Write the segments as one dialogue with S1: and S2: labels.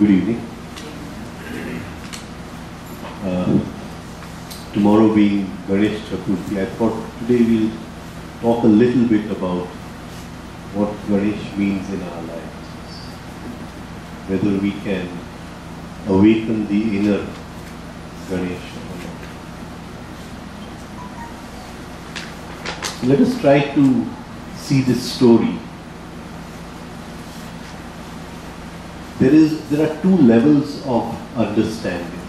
S1: Good evening. Tomorrow being Ganesh Chaturthi, I thought today we'll talk a little bit about what Ganesh means in our lives. Whether we can awaken the inner Ganesh or not. So let us try to see this story. There are two levels of understanding.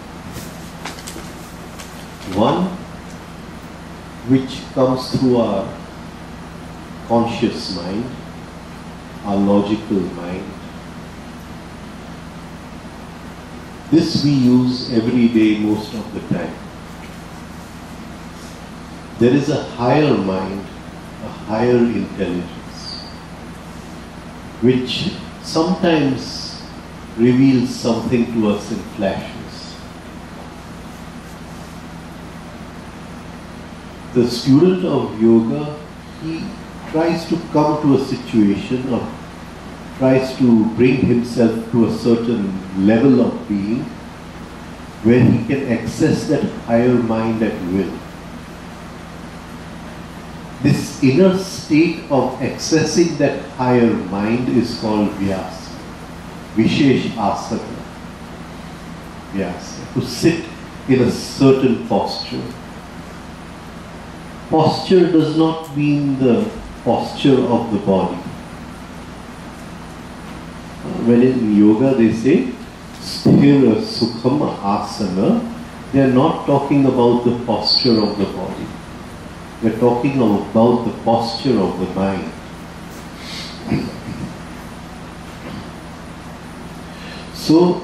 S1: One, which comes through our conscious mind, our logical mind. This we use every day, most of the time. There is a higher mind, a higher intelligence, which sometimes reveals something to us in flashes. The student of yoga, he tries to come to a situation or tries to bring himself to a certain level of being where he can access that higher mind at will. This inner state of accessing that higher mind is called Vyasa. Vishesh asana, Vyasa, to sit in a certain posture. Posture does not mean the posture of the body. When in yoga they say sthira sukham asana, they are not talking about the posture of the body. They are talking about the posture of the mind. So,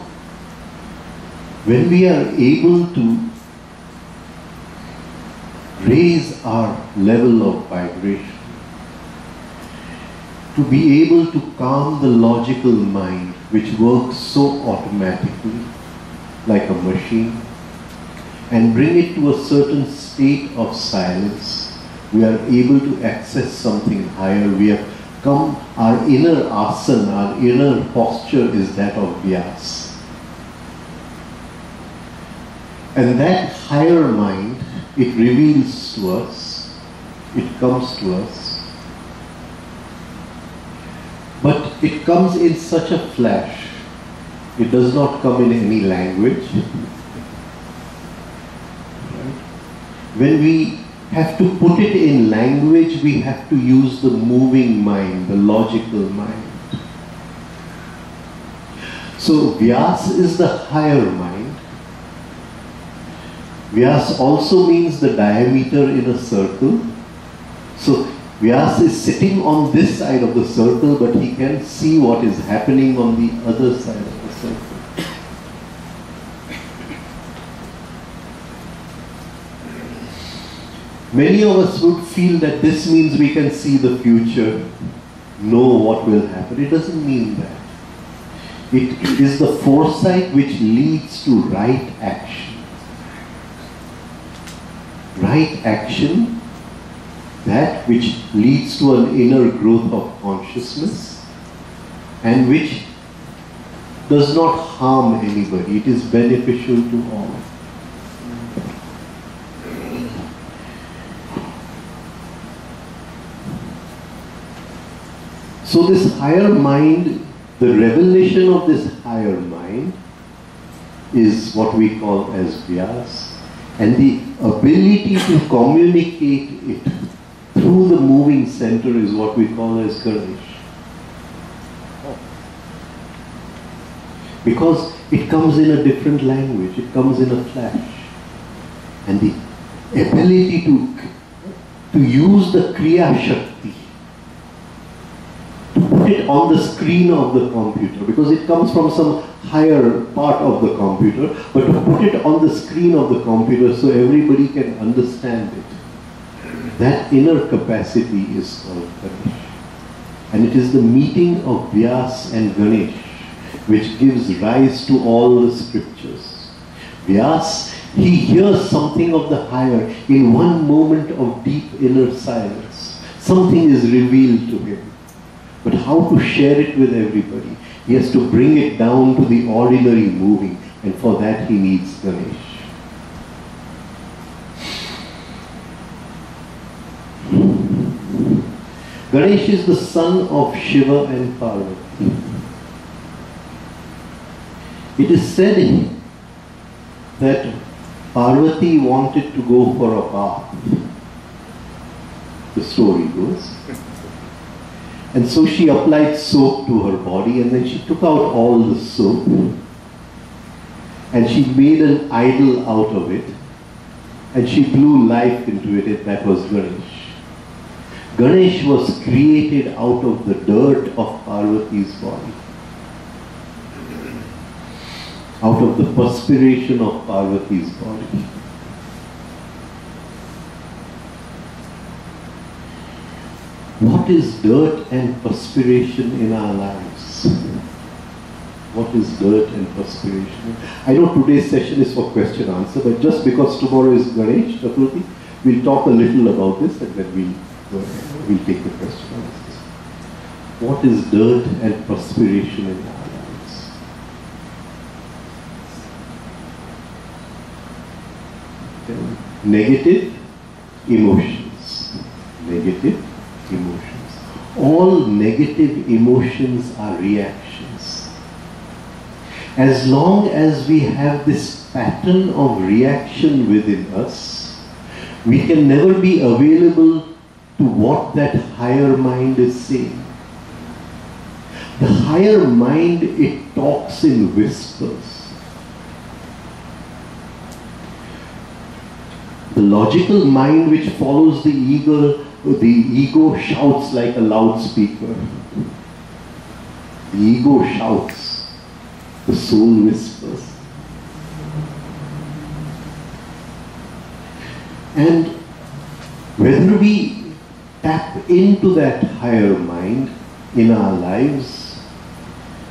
S1: when we are able to raise our level of vibration, to be able to calm the logical mind, which works so automatically, like a machine, and bring it to a certain state of silence, we are able to access something higher. We have come, our inner asana, our inner posture is that of Vyasa. And that higher mind, it reveals to us, it comes to us, but it comes in such a flash. It does not come in any language. Right? When we have to put it in language, we have to use the moving mind, the logical mind. So Vyasa is the higher mind. Vyasa also means the diameter in a circle. So Vyasa is sitting on this side of the circle, but he can see what is happening on the other side of the circle. Many of us would feel that this means we can see the future, know what will happen. It doesn't mean that. It is the foresight which leads to right action. Right action, that which leads to an inner growth of consciousness and which does not harm anybody. It is beneficial to all. So this higher mind, the revelation of this higher mind is what we call as Vyasa, and the ability to communicate it through the moving center is what we call as Ganesh. Because it comes in a different language, it comes in a flash. And the ability to use the Kriya Shakti, put it on the screen of the computer, because it comes from some higher part of the computer, but to put it on the screen of the computer so everybody can understand it. That inner capacity is called Ganesh. And it is the meeting of Vyasa and Ganesh which gives rise to all the scriptures. Vyasa, he hears something of the higher in one moment of deep inner silence. Something is revealed to him. But how to share it with everybody? He has to bring it down to the ordinary moving, and for that he needs Ganesh. Ganesh is the son of Shiva and Parvati. It is said that Parvati wanted to go for a bath. The story goes. And so she applied soap to her body, and then she took out all the soap and she made an idol out of it, and she blew life into it, and that was Ganesh. Ganesh was created out of the dirt of Parvati's body, out of the perspiration of Parvati's body. What is dirt and perspiration in our lives? What is dirt and perspiration? I know today's session is for question answer, but just because tomorrow is Ganesh Chaturthi, we'll talk a little about this, and then we'll take the question answers. What is dirt and perspiration in our lives? Negative emotions. Negative emotions. All negative emotions are reactions. As long as we have this pattern of reaction within us, we can never be available to what that higher mind is saying. The higher mind, it talks in whispers. The logical mind which follows the ego shouts like a loudspeaker. The ego shouts. The soul whispers. And whether we tap into that higher mind in our lives,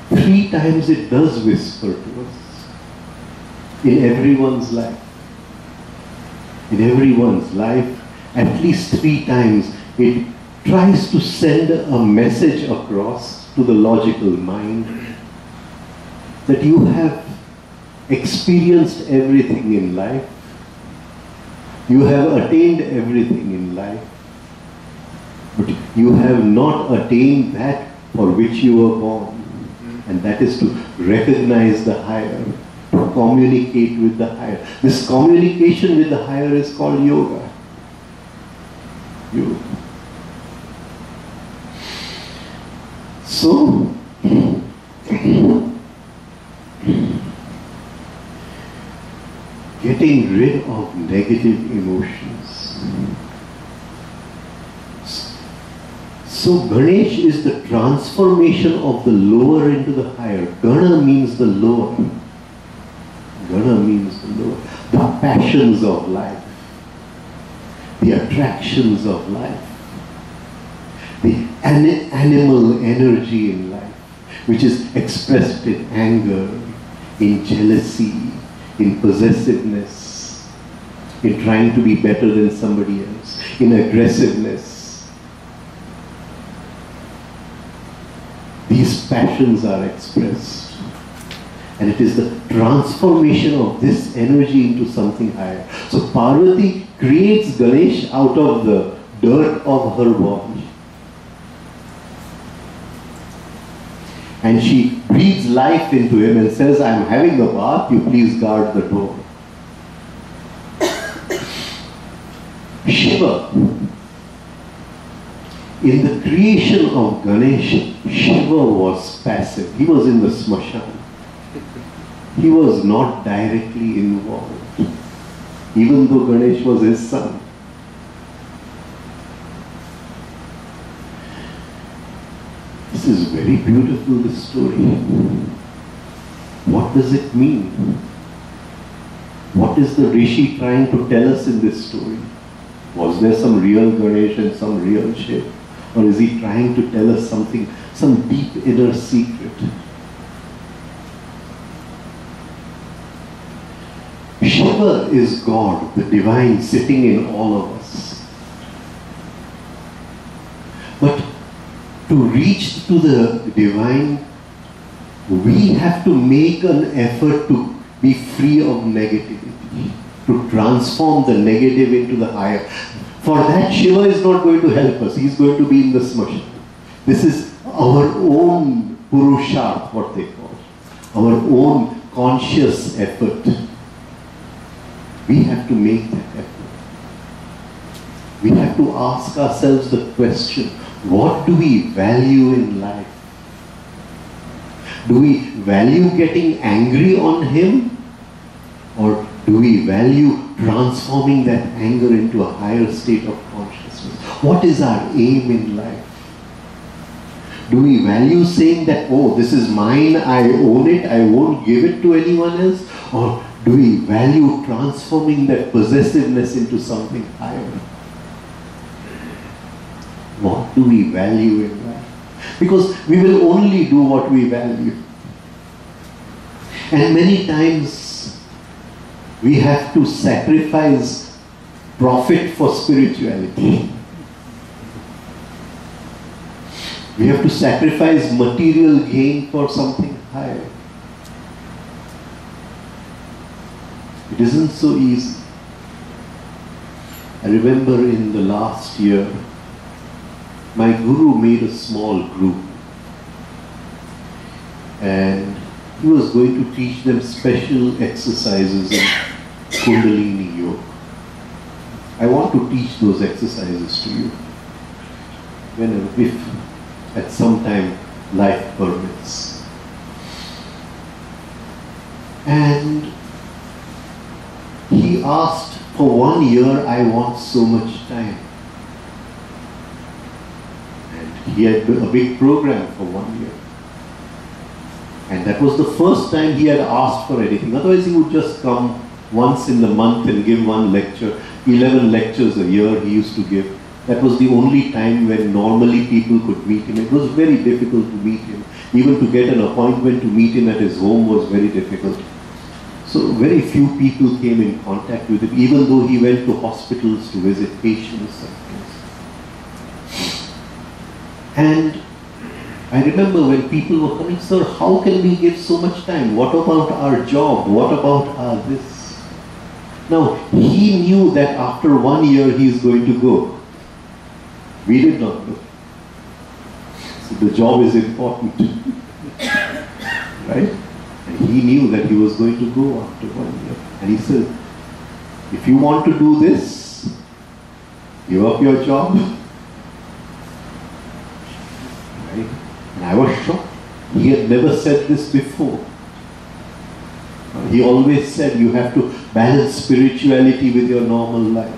S1: 3 times it does whisper to us. In everyone's life. In everyone's life, at least 3 times, it tries to send a message across to the logical mind that you have experienced everything in life, you have attained everything in life, but you have not attained that for which you were born, and that is to recognize the higher, to communicate with the higher. This communication with the higher is called yoga. Yoga. So, getting rid of negative emotions. So Ganesh is the transformation of the lower into the higher. Gana means the lower. Gana means the lower. The passions of life. The attractions of life. The animal energy in life, which is expressed in anger, in jealousy, in possessiveness, in trying to be better than somebody else, in aggressiveness. These passions are expressed. And it is the transformation of this energy into something higher. So Parvati creates Ganesh out of the dirt of her body. And she breathes life into him and says, I am having a bath, you please guard the door. Shiva. In the creation of Ganesh, Shiva was passive. He was in the smashan. He was not directly involved, even though Ganesh was his son. This is very beautiful, this story. What does it mean? What is the Rishi trying to tell us in this story? Was there some real Ganesh and some real Shiva? Or is he trying to tell us something, some deep inner secret? Shiva is God, the divine sitting in all of us. But to reach to the divine, we have to make an effort to be free of negativity, to transform the negative into the higher. For that, Shiva is not going to help us. He is going to be in the smashan. This is our own purusharth, what they call, our own conscious effort. We have to make that effort. We have to ask ourselves the question, what do we value in life? Do we value getting angry on him? Or do we value transforming that anger into a higher state of consciousness? What is our aim in life? Do we value saying that, oh, this is mine, I own it, I won't give it to anyone else? Or do we value transforming that possessiveness into something higher? What do we value in life? Because we will only do what we value. And many times we have to sacrifice profit for spirituality. We have to sacrifice material gain for something higher. It isn't so easy. I remember in the last year, my guru made a small group and he was going to teach them special exercises in Kundalini Yoga. I want to teach those exercises to you if at some time life permits. And he asked, for 1 year I want so much time. And he had a big program for 1 year. And that was the first time he had asked for anything. Otherwise he would just come once in the month and give one lecture. 11 lectures a year he used to give. That was the only time when normally people could meet him. It was very difficult to meet him. Even to get an appointment to meet him at his home was very difficult. So very few people came in contact with him, even though he went to hospitals to visit patients and things. And I remember when people were coming, sir, how can we give so much time? What about our job? What about our this? Now, he knew that after 1 year he is going to go. We did not know. So the job is important. Right? And he knew that he was going to go after 1 year. And he said, if you want to do this, give up your job. Right? And I was shocked. He had never said this before. He always said you have to balance spirituality with your normal life.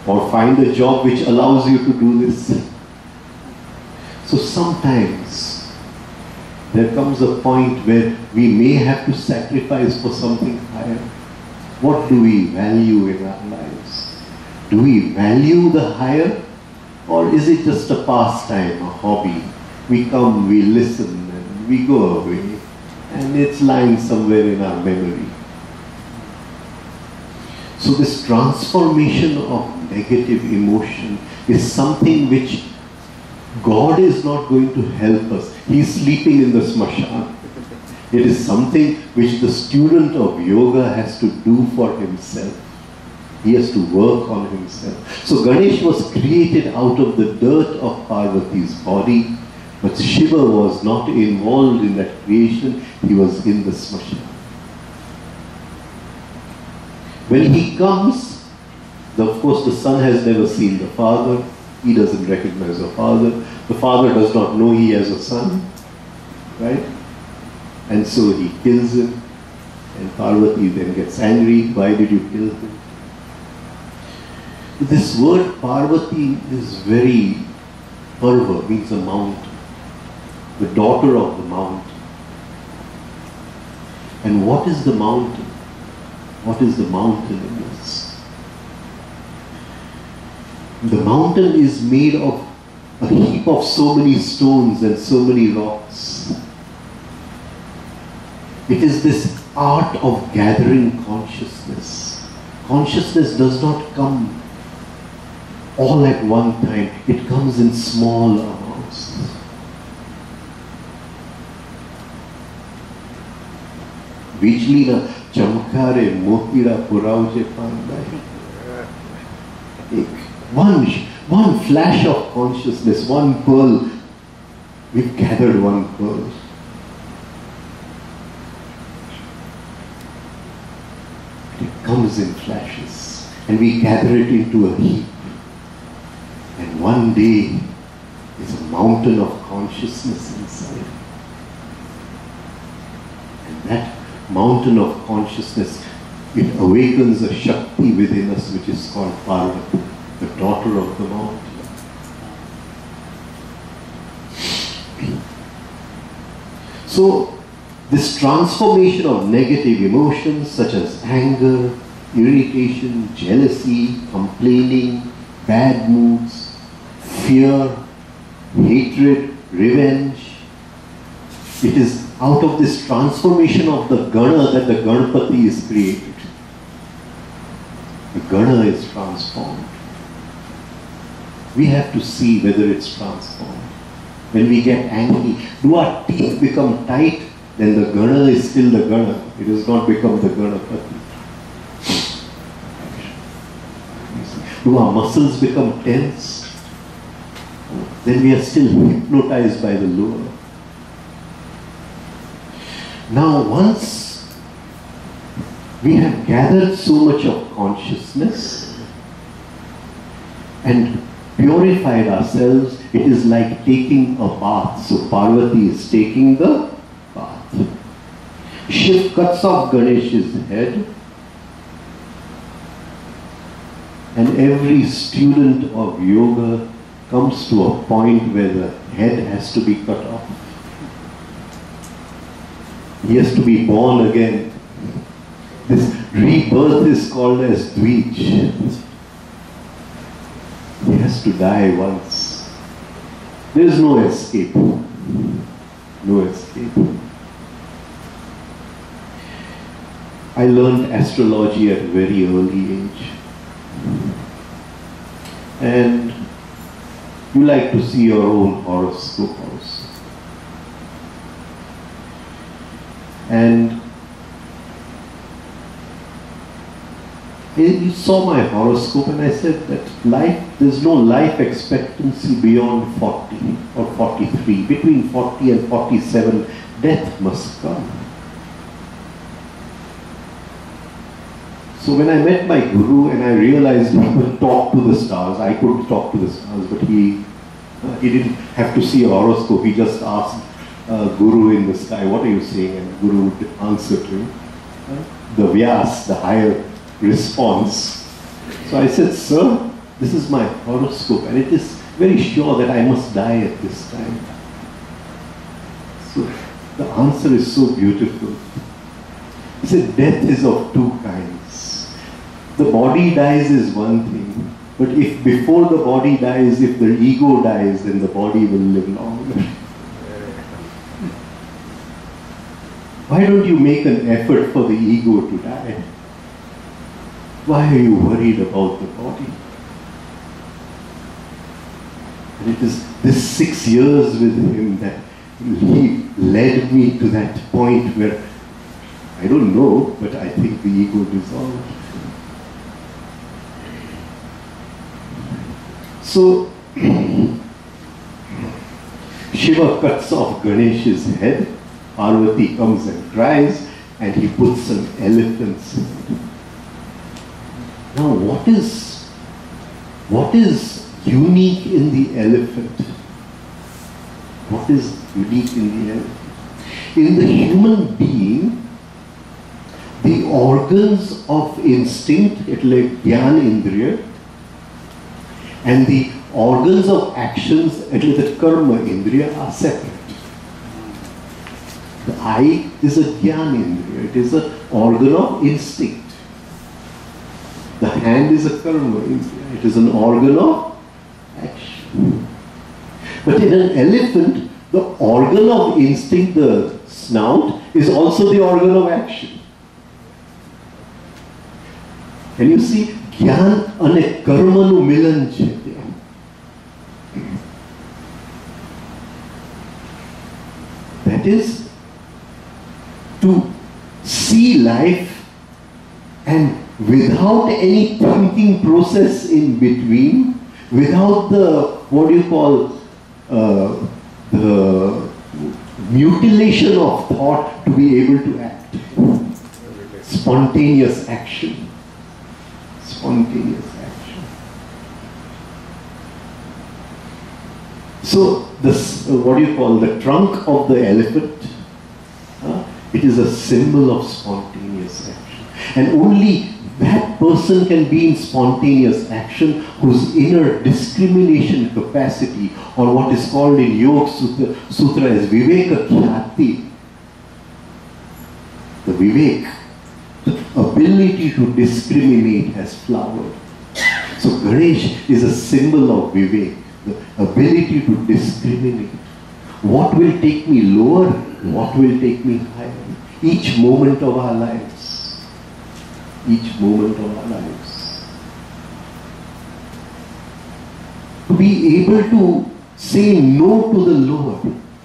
S1: Or find a job which allows you to do this. So sometimes there comes a point where we may have to sacrifice for something higher. What do we value in our lives? Do we value the higher? Or is it just a pastime, a hobby? We come, we listen, and we go away. And it's lying somewhere in our memory. So this transformation of negative emotion is something which God is not going to help us. He is sleeping in the smashan. It is something which the student of yoga has to do for himself. He has to work on himself. So Ganesh was created out of the dirt of Parvati's body, but Shiva was not involved in that creation. He was in the smashan. When he comes, of course the son has never seen the father. He doesn't recognize the father. The father does not know he has a son. Right? And so he kills him. And Parvati then gets angry. Why did you kill him? This word Parvati is very Parva, means a mountain. The daughter of the mountain. And what is the mountain? What is the mountain in this? The mountain is made of a heap of so many stones and so many rocks. It is this art of gathering consciousness. Consciousness does not come all at one time. It comes in small amounts. Bijlina chamkare motira purauje pandai. One flash of consciousness, one pearl. We've gathered one pearl. It comes in flashes, and we gather it into a heap. And one day, there's a mountain of consciousness inside. And that mountain of consciousness, it awakens a Shakti within us which is called Parvati, the daughter of the mountain. So, this transformation of negative emotions such as anger, irritation, jealousy, complaining, bad moods, fear, hatred, revenge, it is out of this transformation of the Gana that the Ganapati is created. The Gana is transformed. We have to see whether it's transformed. When we get angry, do our teeth become tight? Then the Gana is still the Gana. It has not become the Ganapati. Do our muscles become tense? Then we are still hypnotized by the lure. Now once we have gathered so much of consciousness and purified ourselves, it is like taking a bath. So Parvati is taking the bath. Shiv cuts off Ganesh's head, and every student of yoga comes to a point where the head has to be cut off. He has to be born again. This rebirth is called as Dvij. He has to die once. There is no escape. No escape. I learned astrology at a very early age. And you like to see your own horoscope also. And you saw my horoscope, and I said that there's no life expectancy beyond 40 or 43. Between 40 and 47, death must come. So when I met my guru and I realized he could talk to the stars, I could talk to the stars, but he didn't have to see a horoscope. He just asked Guru in the sky, what are you saying? And Guru would answer to him. The Vyas, the higher response. So I said, sir, this is my horoscope, and it is very sure that I must die at this time. So the answer is so beautiful. He said, death is of two kinds. The body dies is one thing, but if before the body dies, if the ego dies, then the body will live longer. Why don't you make an effort for the ego to die? Why are you worried about the body? And it is this 6 years with him that he led me to that point where, I don't know, but I think the ego dissolved. So, Shiva cuts off Ganesh's head, Parvati comes and cries, and he puts some elephant's head. Now what is unique in the elephant? What is unique in the elephant? In the human being, the organs of instinct, like Gyan Indriya, and the organs of actions, like the Karma Indriya, are separate. The eye is a Gyan Indriya, it is an organ of instinct. The hand is a Karma Indriya, it is an organ of action. But in an elephant, the organ of instinct, the snout, is also the organ of action. And you see, Gyan ane karma nu milan chhe. That is to see life, and without any thinking process in between, without the, what do you call, the mutilation of thought to be able to act. Spontaneous action. Spontaneous action. So this, what do you call, the trunk of the elephant, it is a symbol of spontaneous action. And only that person can be in spontaneous action whose inner discrimination capacity, or what is called in Yoga Sutra as Viveka Khyati, the Vivek, the ability to discriminate has flowered. So Ganesh is a symbol of Vivek, the ability to discriminate. What will take me lower? What will take me higher? Each moment of our lives. Each moment of our lives. To be able to say no to the lower,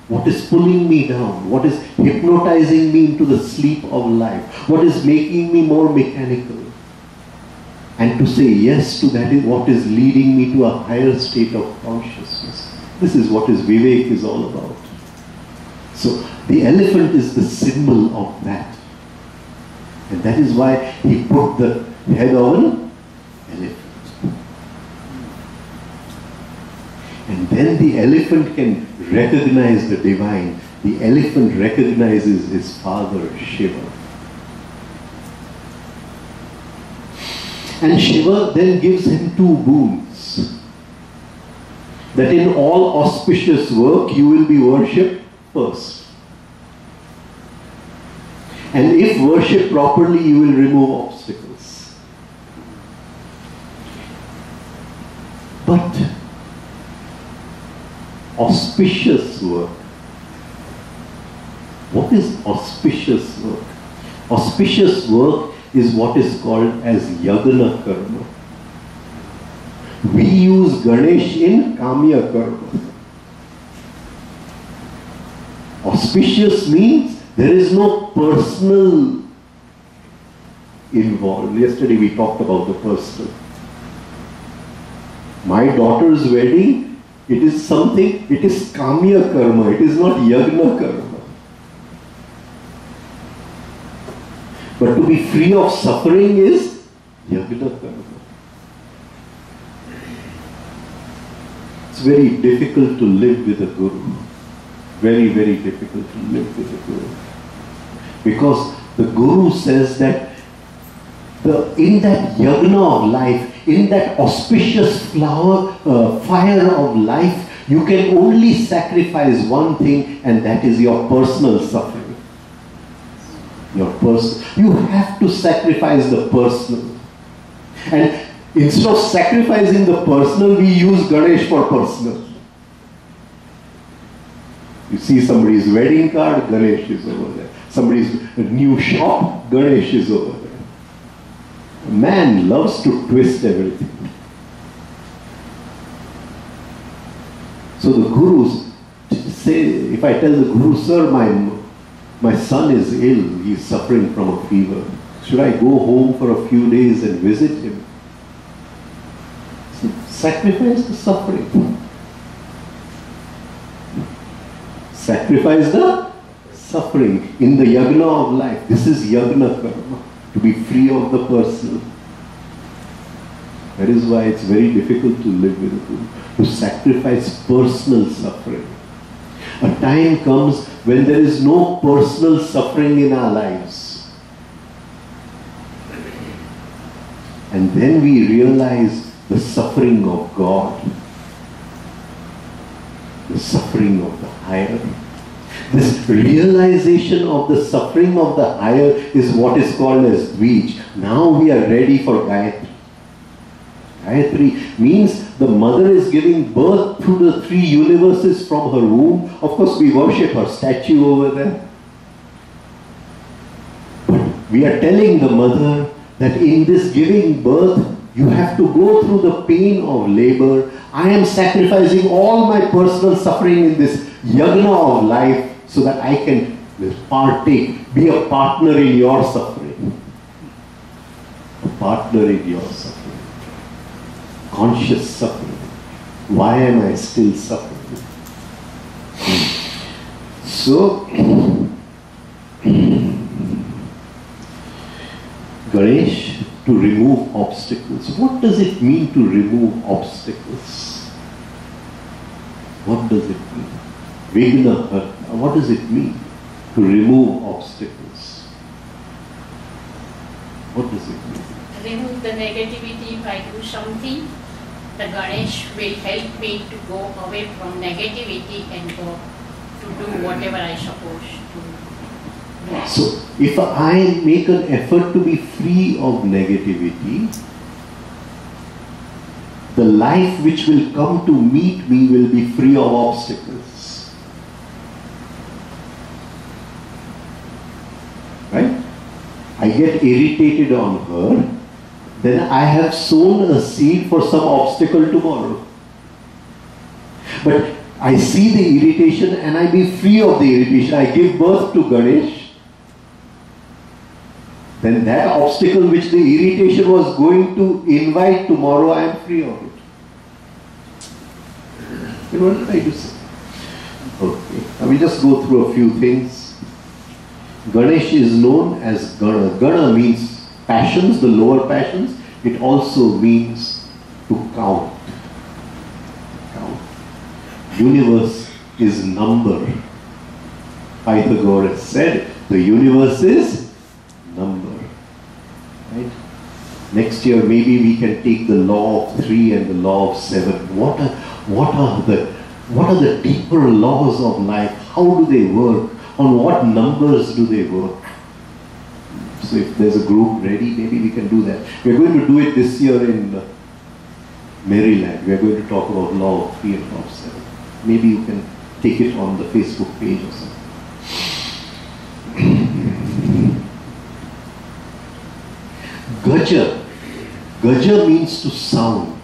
S1: what is pulling me down, what is hypnotizing me into the sleep of life, what is making me more mechanical, and to say yes to that is what is leading me to a higher state of consciousness. This is what Vivek is all about. So the elephant is the symbol of that. And that is why he put the head of an elephant. And then the elephant can recognize the divine. The elephant recognizes his father, Shiva. And Shiva then gives him two boons. That in all auspicious work you will be worshipped first. And if worshipped properly, you will remove obstacles. But auspicious work. What is auspicious work? Auspicious work is what is called as yagna karma. We use Ganesh in kamya karma. Auspicious means there is no personal involved. Yesterday we talked about the personal. My daughter's wedding, it is something, it is kamya karma, it is not yagna karma. But to be free of suffering is yagna karma. It's very difficult to live with a guru. Very, very difficult to live with a guru. Because the guru says that in that yagna of life, in that auspicious fire of life, you can only sacrifice one thing, and that is your personal suffering. You have to sacrifice the personal. And instead of sacrificing the personal, we use Ganesh for personal. You see somebody's wedding card, Ganesh is over there. Somebody's new shop, Ganesh is over there. Man loves to twist everything. So the gurus say, if I tell the guru, sir, my son is ill, he is suffering from a fever. Should I go home for a few days and visit him? So sacrifice the suffering. Sacrifice the suffering in the yagna of life. This is yagna karma, to be free of the personal. That is why it's very difficult to live with a guru, to sacrifice personal suffering. A time comes when there is no personal suffering in our lives. And then we realize the suffering of God. The suffering of the higher. This realization of the suffering of the higher is what is called as Dvij. Now we are ready for Gayatri. Gayatri means the mother is giving birth to the three universes from her womb. Of course, we worship her statue over there. But we are telling the mother that in this giving birth, you have to go through the pain of labor. I am sacrificing all my personal suffering in this yagna of life so that I can partake, be a partner in your suffering. partner in your suffering. Conscious suffering. Why am I still suffering? So, Ganesh, to remove obstacles. What does it mean to remove obstacles? What does it mean? Vigna, what does it mean to remove obstacles? What does it mean?
S2: Remove the negativity. If I do something, the Ganesh will help me to go away from negativity and go to do whatever I supposed to do.
S1: So, if I make an effort to be free of negativity, the life which will come to meet me will be free of obstacles. Right? I get irritated on her, then I have sown a seed for some obstacle tomorrow. But I see the irritation and I be free of the irritation. I give birth to Ganesh. Then that obstacle which the irritation was going to invite tomorrow, I am free of it. You know what I do say? Okay. Now we just go through a few things. Ganesh is known as Gana. Gana means passions, the lower passions. It also means to count. Count. Universe is number. Pythagoras said the universe is number. Right? Next year maybe we can take the law of 3 and the law of 7. What are the deeper laws of life? How do they work? On what numbers do they work? So if there's a group ready, maybe we can do that. We're going to do it this year in Maryland. We're going to talk about law of 3 and law of 7. Maybe you can take it on the Facebook page or something. Gaja. Gaja means to sound.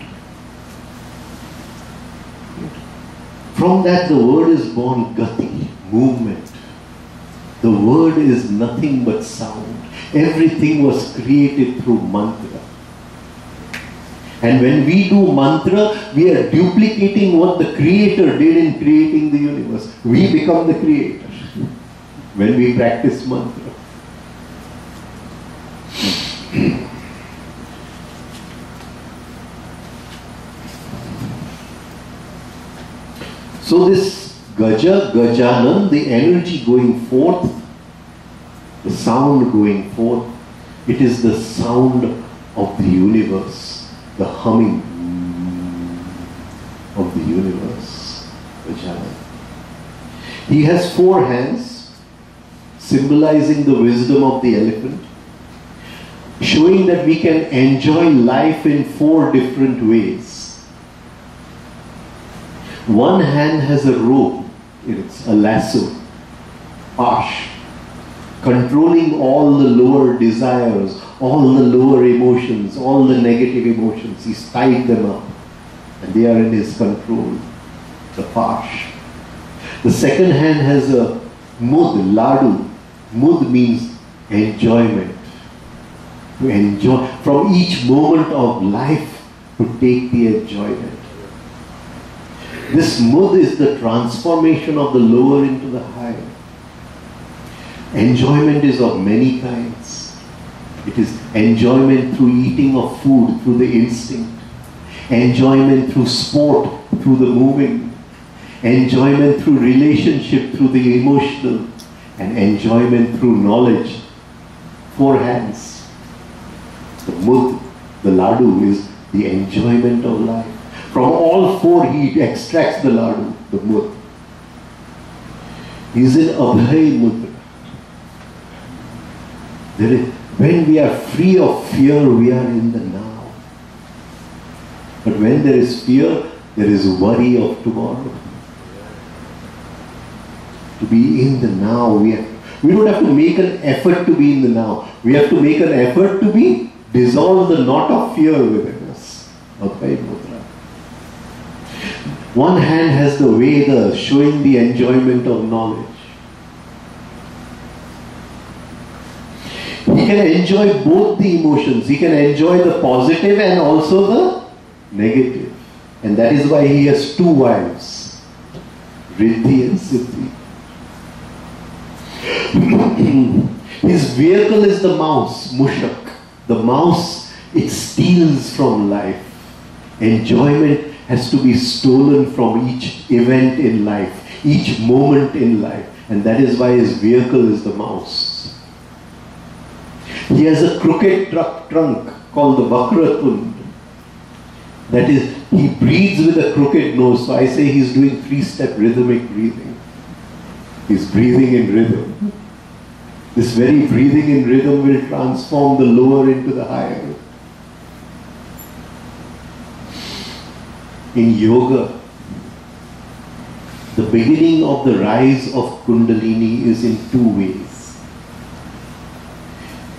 S1: From that the word is born gati, movement. The word is nothing but sound. Everything was created through mantra. And when we do mantra, we are duplicating what the Creator did in creating the universe. We become the Creator when we practice mantra. So this Gaja, Gajanan, the energy going forth, the sound going forth, it is the sound of the universe, the humming of the universe, Gajanan. He has 4 hands, symbolizing the wisdom of the elephant, showing that we can enjoy life in 4 different ways. One hand has a rope, it's a lasso, pash, controlling all the lower desires, all the lower emotions, all the negative emotions. He's tied them up and they are in his control, the pash. The second hand has a mud, ladu. Mud means enjoyment. To enjoy, from each moment of life, to take the enjoyment. This mud is the transformation of the lower into the higher. Enjoyment is of many kinds. It is enjoyment through eating of food, through the instinct. Enjoyment through sport, through the moving. Enjoyment through relationship, through the emotional. And enjoyment through knowledge. 4 hands. The mud, the ladu, is the enjoyment of life. From all 4 he extracts the ladu, the mud. He is in Abhay Mudra. When we are free of fear, we are in the now. But when there is fear, there is worry of tomorrow. To be in the now, we don't have to make an effort to be in the now. We have to make an effort to dissolve the knot of fear within us. Abhay Mudra. One hand has the Veda, showing the enjoyment of knowledge. He can enjoy both the emotions. He can enjoy the positive and also the negative. And that is why he has two wives, Riddhi and Siddhi. His vehicle is the mouse, Mushak. The mouse, it steals from life. Enjoyment has to be stolen from each event in life, each moment in life. And that is why his vehicle is the mouse. He has a crooked trunk called the Vakratund. That is, he breathes with a crooked nose. So I say he's doing 3-step rhythmic breathing. He's breathing in rhythm. This very breathing in rhythm will transform the lower into the higher. In yoga, the beginning of the rise of Kundalini is in two ways.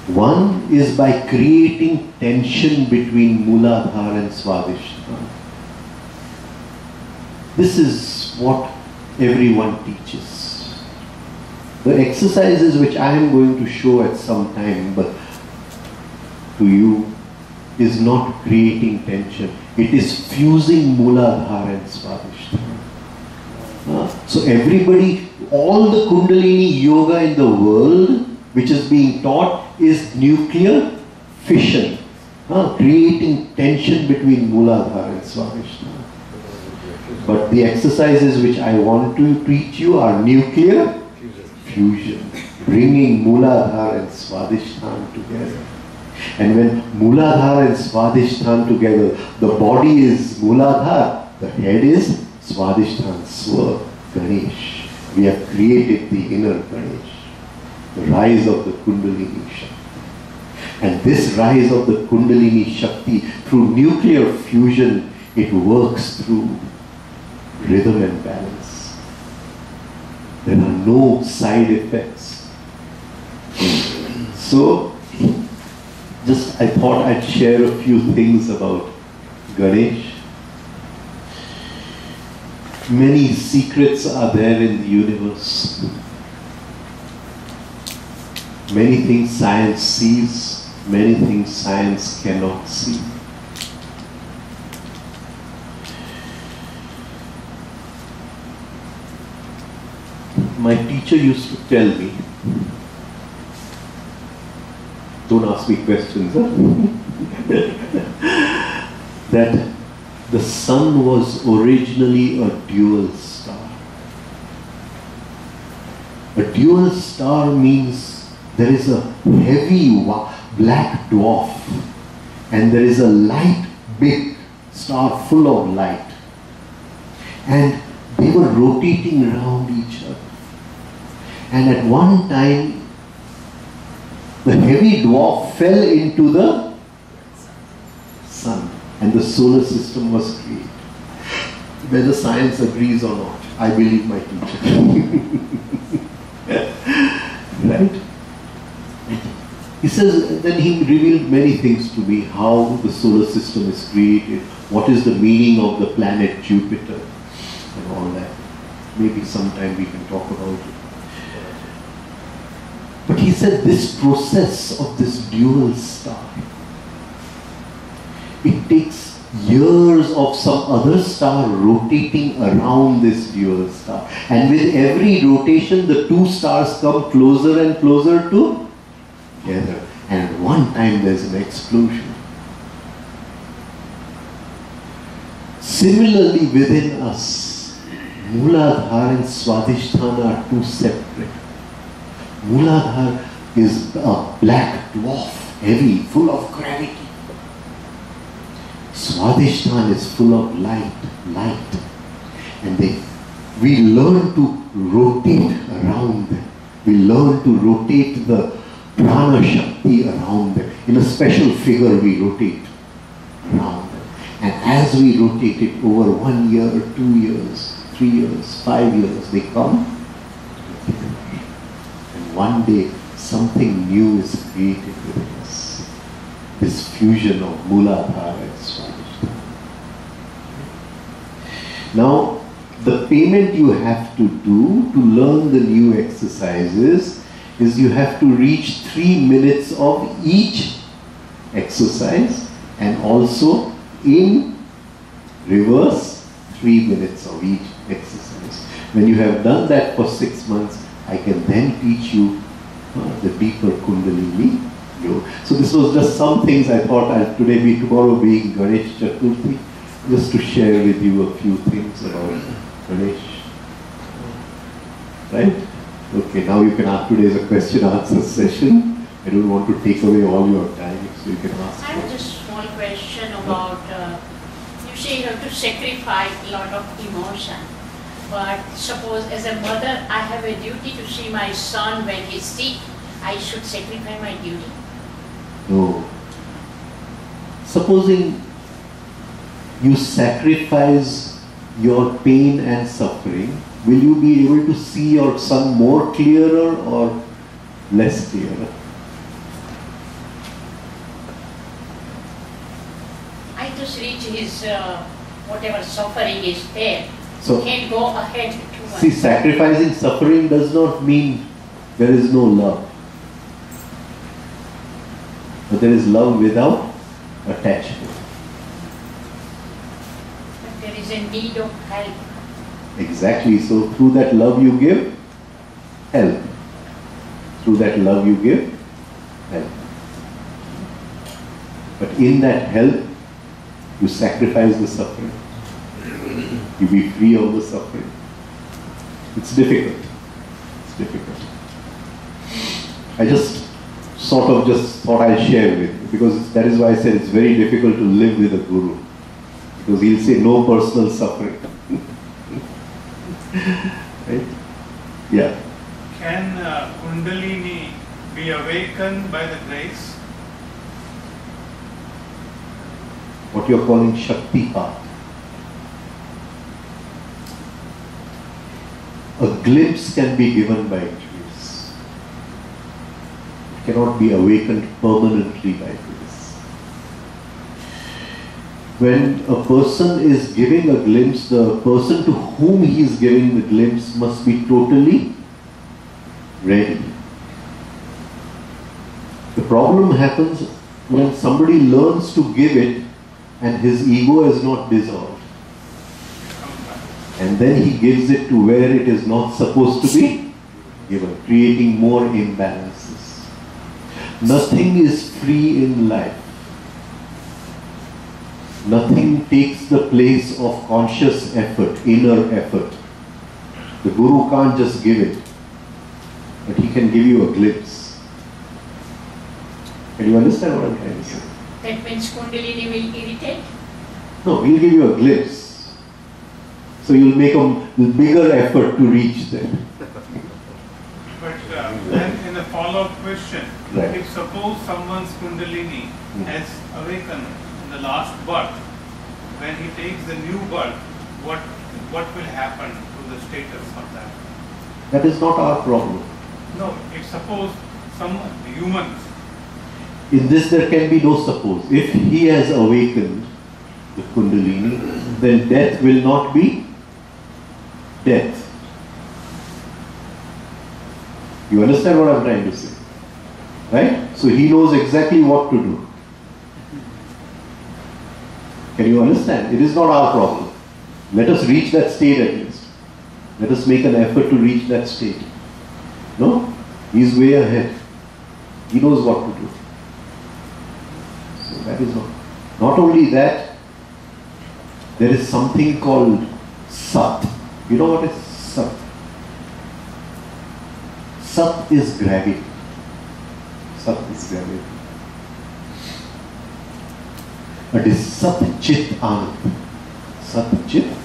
S1: One is by creating tension between Mooladhara and Swadhisthana. This is what everyone teaches. The exercises which I am going to show at some time, but to you, is not creating tension. It is fusing Mooladhara and Swadhisthana. So everybody, all the Kundalini yoga in the world which is being taught is nuclear fission, creating tension between Mooladhara and Swadhisthana. But the exercises which I want to teach you are nuclear fusion, bringing Mooladhara and Swadhisthana together. And when Mooladhara and Swadhisthana together, the body is Mooladhara, the head is Swadhisthana, Swa, Ganesh. We have created the inner Ganesh, the rise of the Kundalini Shakti. And this rise of the Kundalini Shakti, through nuclear fusion, it works through rhythm and balance. There are no side effects. So, I thought I'd share a few things about Ganesh. Many secrets are there in the universe. Many things science sees, many things science cannot see. My teacher used to tell me, don't ask me questions, that the sun was originally a dual star. A dual star means there is a heavy black dwarf and there is a light big star full of light. And they were rotating around each other. And at one time, the heavy dwarf fell into the sun and the solar system was created. Whether science agrees or not, I believe my teacher. Right? He says, then he revealed many things to me, how the solar system is created, what is the meaning of the planet Jupiter, and all that. Maybe sometime we can talk about it. But he said this process of this dual star, it takes years of some other star rotating around this dual star. And with every rotation, the two stars come closer and closer together. And at one time there's an explosion. Similarly within us, Mooladhara and Swadhisthana are two separate. Mooladhara is a black dwarf, heavy, full of gravity. Swadhisthana is full of light. And we learn to rotate around them. We learn to rotate the prana shakti around them. In a special figure we rotate around them. And as we rotate it over 1 year, 2 years, 3 years, 5 years, they come together. And one day something new is created within us. This fusion of Mooladhara and Swadhisthana. Now, the payment you have to do to learn the new exercises is you have to reach 3 minutes of each exercise, and also in reverse 3 minutes of each exercise. When you have done that for 6 months, I can then teach you the deeper Kundalini yoga. So this was just some things I thought I'd today be, tomorrow being Ganesh Chaturthi, just to share with you a few things about Ganesh. Right? Okay, now you can ask. Today is a question answer session. I don't want to take away all your time, so you can ask.
S2: I have just one question about, you say you have to sacrifice a lot of emotion. But suppose as a mother, I have a duty to see my son when he's sick. I should sacrifice my duty.
S1: No. Supposing you sacrifice your pain and suffering, will you be able to see your son more clearer or less clearer?
S2: I just reach his, whatever suffering is there.
S1: So,
S2: can't go ahead too much.
S1: See, sacrificing suffering does not mean there is no love. But there is love without attachment.
S2: But there is a need of help.
S1: Exactly. So through that love you give, help. Through that love you give, help. But in that help, you sacrifice the suffering. You be free of the suffering. It's difficult. It's difficult. I just sort of just thought I'd share with you, because that is why I said it's very difficult to live with a guru. Because he'll say no personal suffering. Right? Yeah.
S3: Can Kundalini be awakened by the grace?
S1: What you're calling Shakti path. A glimpse can be given by grace. It cannot be awakened permanently by grace. When a person is giving a glimpse, the person to whom he is giving the glimpse must be totally ready. The problem happens when somebody learns to give it and his ego is not dissolved. And then he gives it to where it is not supposed to be given, creating more imbalances. Nothing is free in life. Nothing takes the place of conscious effort, inner effort. The Guru can't just give it, but he can give you a glimpse. Can you understand what I'm trying to say?
S2: That means Kundalini will irritate?
S1: No, he'll give you a glimpse. So you'll make a bigger effort to reach there.
S3: But then in a follow-up question,
S1: Right.
S3: if suppose someone's Kundalini has awakened in the last birth, when he takes the new birth, what will happen to the status of that?
S1: That is not our problem.
S3: No, if suppose some humans,
S1: In this there can be no suppose. If he has awakened the Kundalini, then death will not be death. You understand what I'm trying to say? Right? So he knows exactly what to do. Can you understand? It is not our problem. Let us reach that state at least. Let us make an effort to reach that state. No? He is way ahead. He knows what to do. So that is not. Not only that, there is something called Sat. You know what is Sat? Sat is gravity. Sat is gravity. It is Sat Chit Anand. Sat Chit Anand.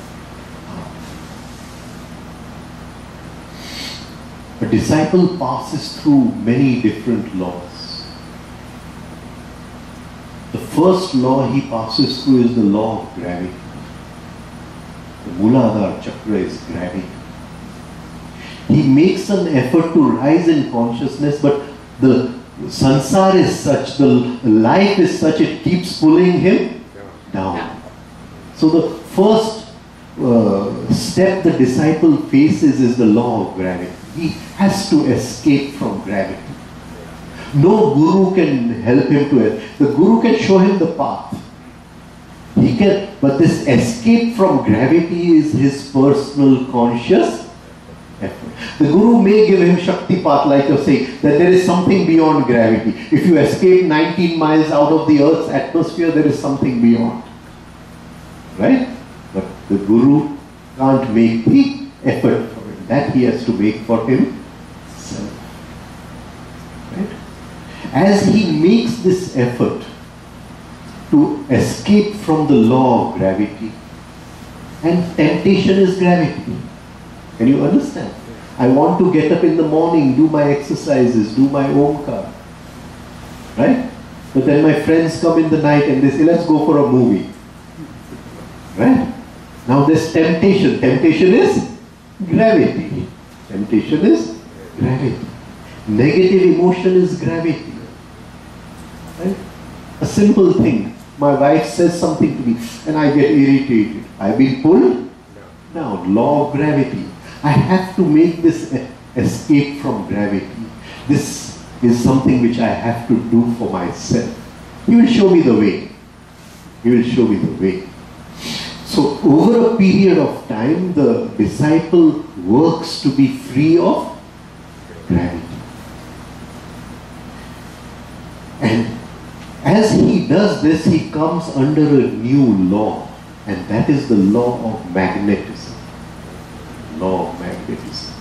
S1: A disciple passes through many different laws. The first law he passes through is the law of gravity. The Mooladhara chakra is gravity. He makes an effort to rise in consciousness, but the sansar is such, the life is such, it keeps pulling him down. So the first step the disciple faces is the law of gravity. He has to escape from gravity. No guru can help him to it. The guru can show him the path. He can, but this escape from gravity is his personal conscious effort. The guru may give him Shakti path, like you're saying, that there is something beyond gravity. If you escape 19 miles out of the earth's atmosphere, there is something beyond. Right? But the guru can't make the effort for it. That he has to make for himself. Right? As he makes this effort to escape from the law of gravity, and temptation is gravity. Can you understand? I want to get up in the morning, do my exercises, do my Omkar. Right? But then my friends come in the night and they say, let's go for a movie. Right? Now there's temptation. Temptation is gravity. Temptation is gravity. Negative emotion is gravity. Right? A simple thing. My wife says something to me and I get irritated. I've been pulled down. Law of gravity. I have to make this escape from gravity. This is something which I have to do for myself. He will show me the way. He will show me the way. So over a period of time, the disciple works to be free of gravity. And as he does this, he comes under a new law, and that is the law of magnetism. Law of magnetism.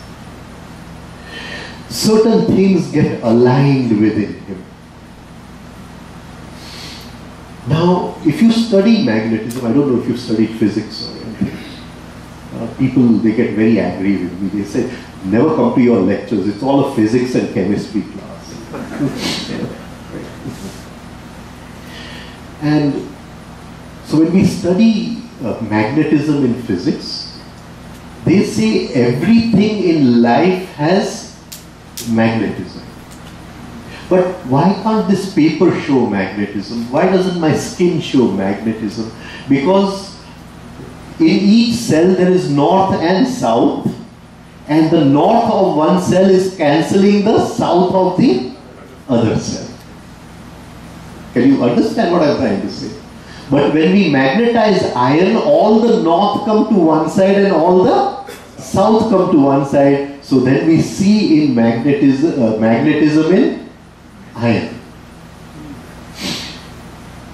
S1: Certain things get aligned within him. Now, if you study magnetism, I don't know if you studied physics or anything. People, they get very angry with me. They say, never come to your lectures. It's all a physics and chemistry class. And so when we study magnetism in physics, they say everything in life has magnetism. But why can't this paper show magnetism? Why doesn't my skin show magnetism? Because in each cell there is north and south, and the north of one cell is cancelling the south of the other cell. Can you understand what I'm trying to say? But when we magnetize iron, all the north come to one side and all the south come to one side. So then we see in magnetism in iron.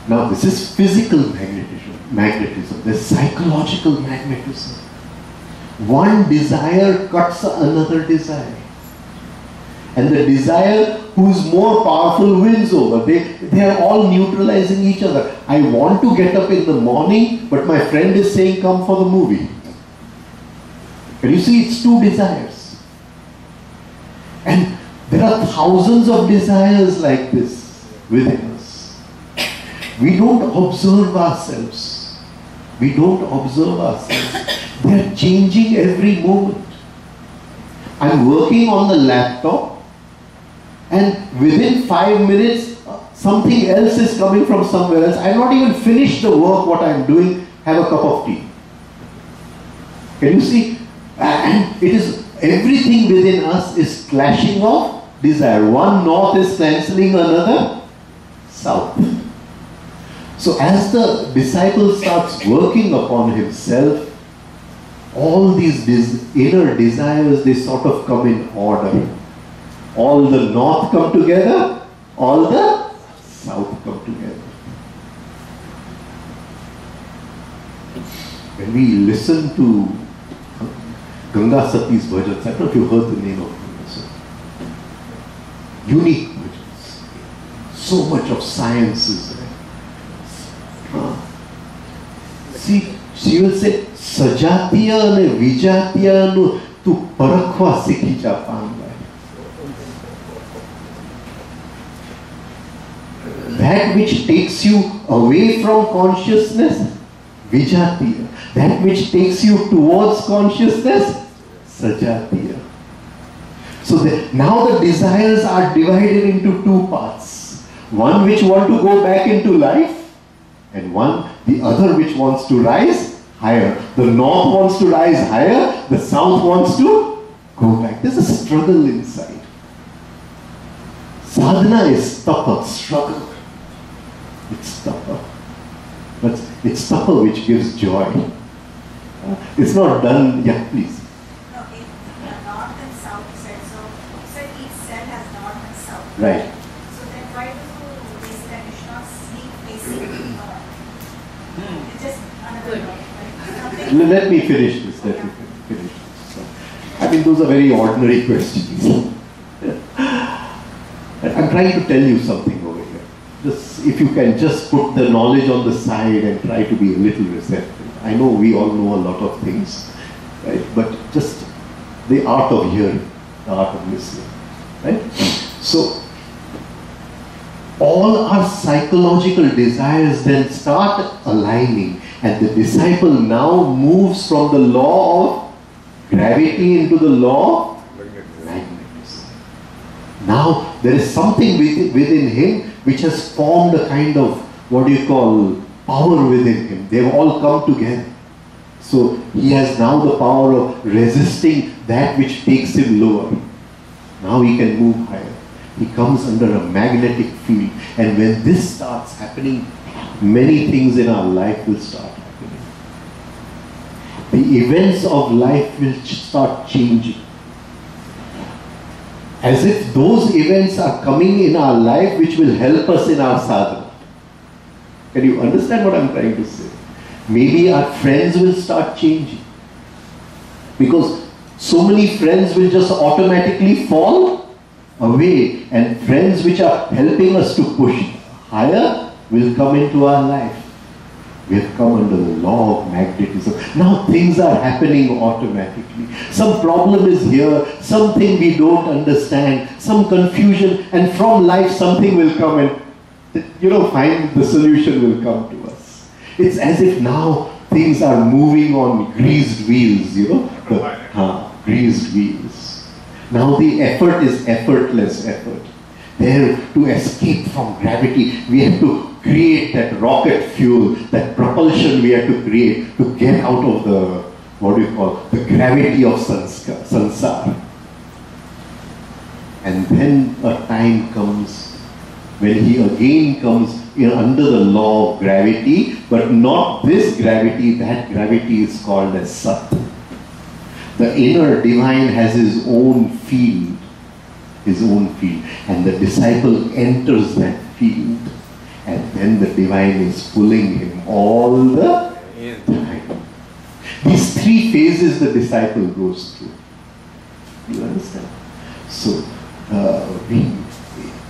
S1: Now this is physical magnetism. There's psychological magnetism. One desire cuts another desire. And the desire who's more powerful wins over. They are all neutralizing each other. I want to get up in the morning, but my friend is saying come for the movie. Can you see? It's two desires. And there are thousands of desires like this within us. We don't observe ourselves. We don't observe ourselves. They are changing every moment. I'm working on the laptop, and within 5 minutes, something else is coming from somewhere else. I'm not even finished the work, what I'm doing, have a cup of tea. Can you see? And it is, everything within us is clashing of desire. One north is cancelling another south. So as the disciple starts working upon himself, all these inner desires, they sort of come in order. All the north come together, all the south come together. When we listen to Ganga Sati's bhajans, I don't know if you heard the name of Ganga Sati. Unique bhajans. So much of science is there. See, she will say, Sajatiya ne vijatiya nu tu parakwa sikhi ja paanga. That which takes you away from consciousness, vijatiya. That which takes you towards consciousness, sajatiya. So now the desires are divided into two parts. One which want to go back into life, and the other which wants to rise higher. The north wants to rise higher, the south wants to go back. There's a struggle inside. Sadhana is tapa, struggle. It's tapa. But it's tapa which gives joy. It's not done, yeah, please.
S4: No, in north and south, you said, so you said each cell has north and south.
S1: Right.
S4: So then why do they say that you should not sleep facing north? It's just another
S2: Good.
S4: right?
S1: Let me finish this. Let me finish this. So, I mean, those are very ordinary questions. I'm trying to tell you something over here. Just, if you can just put the knowledge on the side and try to be a little receptive. I know we all know a lot of things, right? But just the art of hearing, the art of listening, right? So, all our psychological desires then start aligning, and the disciple now moves from the law of gravity into the law of magnetism. Now there is something within him which has formed a kind of, what do you call, power within him. They've all come together. So he has now the power of resisting that which takes him lower. Now he can move higher. He comes under a magnetic field, and when this starts happening, many things in our life will start happening. The events of life will start changing. As if those events are coming in our life which will help us in our sadhana. Can you understand what I'm trying to say? Maybe our friends will start changing. Because so many friends will just automatically fall away, and friends which are helping us to push higher will come into our life. We have come under the law of magnetism. Now things are happening automatically. Some problem is here, something we don't understand, some confusion, and from life something will come and, find the solution will come to us. It's as if now things are moving on greased wheels, greased wheels. Now the effort is effortless effort. There, to escape from gravity, we have to create that rocket fuel, that propulsion we have to create to get out of the, the gravity of sansara. And then a time comes when he again comes under the law of gravity, but not this gravity, that gravity is called as Sat. The inner divine has his own field, and the disciple enters that field, and then the divine is pulling him all the time. These three phases the disciple goes through. You understand? So,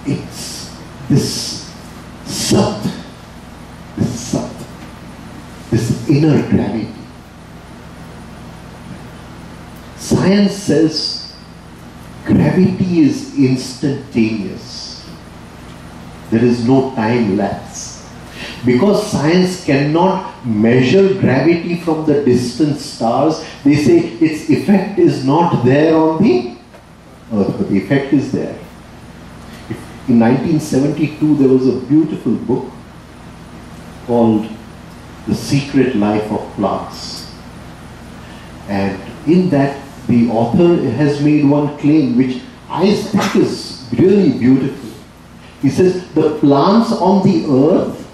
S1: it's this Sat, this inner gravity. Science says gravity is instantaneous. There is no time lapse. Because science cannot measure gravity from the distant stars, they say its effect is not there on the earth, but the effect is there. In 1972, there was a beautiful book called The Secret Life of Plants. And in that, the author has made one claim which I think is really beautiful. He says, the plants on the earth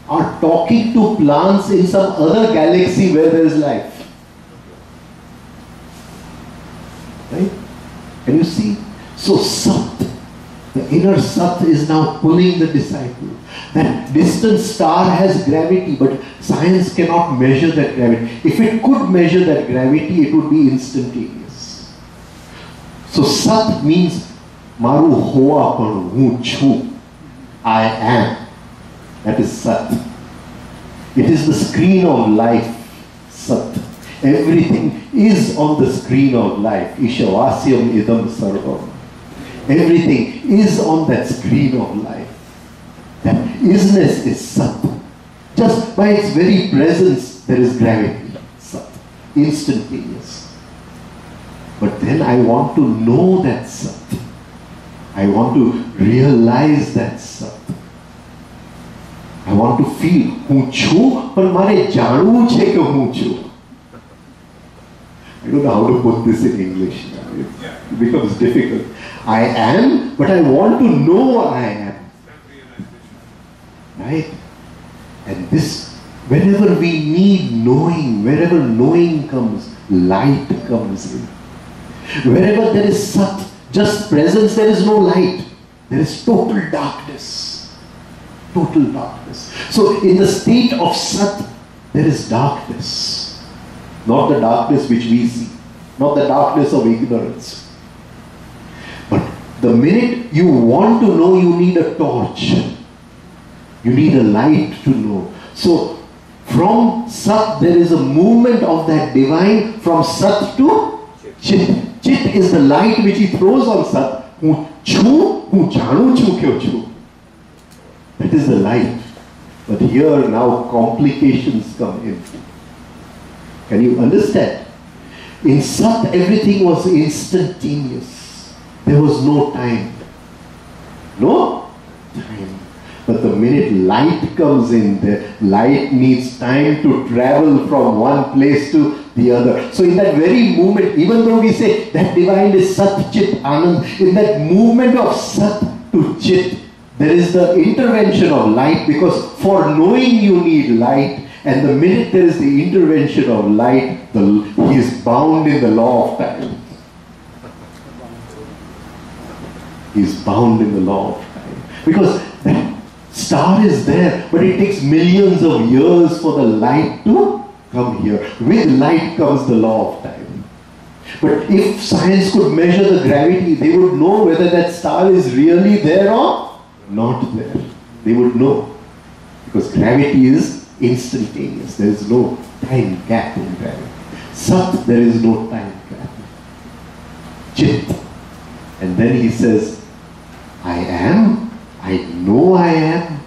S1: are talking to plants in some other galaxy where there is life. Right? Can you see? So Sat, the inner Sat is now pulling the disciple. That distant star has gravity, but science cannot measure that gravity. If it could measure that gravity, it would be instantaneous. So Sat means Maru hoa panu, hu chu, I am. That is Sat. It is the screen of life, Sat. Everything is on the screen of life. Ishavasyam idam sarvam. Everything is on that screen of life. That isness is Sat. Just by its very presence, there is gravity. Sat. Instantaneous. But then I want to know that Sat. I want to realize that Sat. I want to feel હું છું પણ મારે જાણવું છે કે હું છું. I don't know how to put this in English. It becomes difficult. I am, but I want to know I am. Right? And this, whenever we need knowing, wherever knowing comes, light comes in. Wherever there is Sat, just presence, there is no light. There is total darkness. Total darkness. So in the state of Sat, there is darkness. Not the darkness which we see. Not the darkness of ignorance. But the minute you want to know, you need a torch. You need a light to know. So from Sat, there is a movement of that divine from Sat to Chit. Chit is the light which he throws on Sat. That is the light. But here now complications come in. Can you understand? In Sat, everything was instantaneous. There was no time. No time. But the minute light comes in there, light needs time to travel from one place to the other. So in that very moment, even though we say that divine is Sat, Chit, Anand, in that movement of Sat to Chit, there is the intervention of light, because for knowing you need light, and the minute there is the intervention of light, he is bound in the law of time. He is bound in the law of time. Because that star is there, but it takes millions of years for the light to come here. With light comes the law of time. But if science could measure the gravity, they would know whether that star is really there or not there. They would know. Because gravity is instantaneous. There is no time gap in gravity. Sat, there is no time gap. Chit. And then he says, I am, I know I am,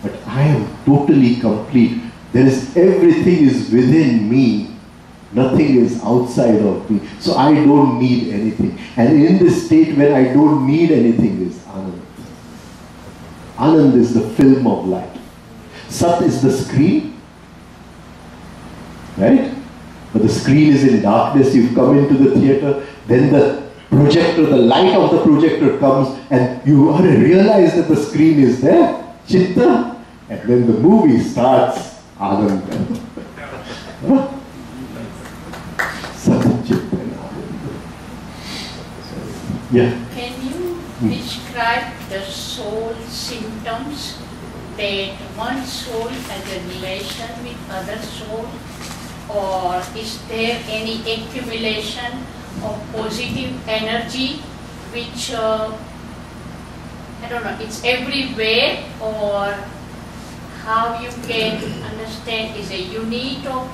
S1: but I am totally complete. There is, everything is within me. Nothing is outside of me. So I don't need anything. And in this state when I don't need anything is Anand. Anand is the film of light. Sat is the screen. Right? But the screen is in darkness. You've come into the theater. Then the projector, the light of the projector comes and you realize that the screen is there. Chitta. And then the movie starts. Anand. Yeah.
S2: Can you describe the soul symptoms, that one soul has a relation with other soul, or is there any accumulation of positive energy which, I don't know, it's everywhere, or how you can understand, is a unit of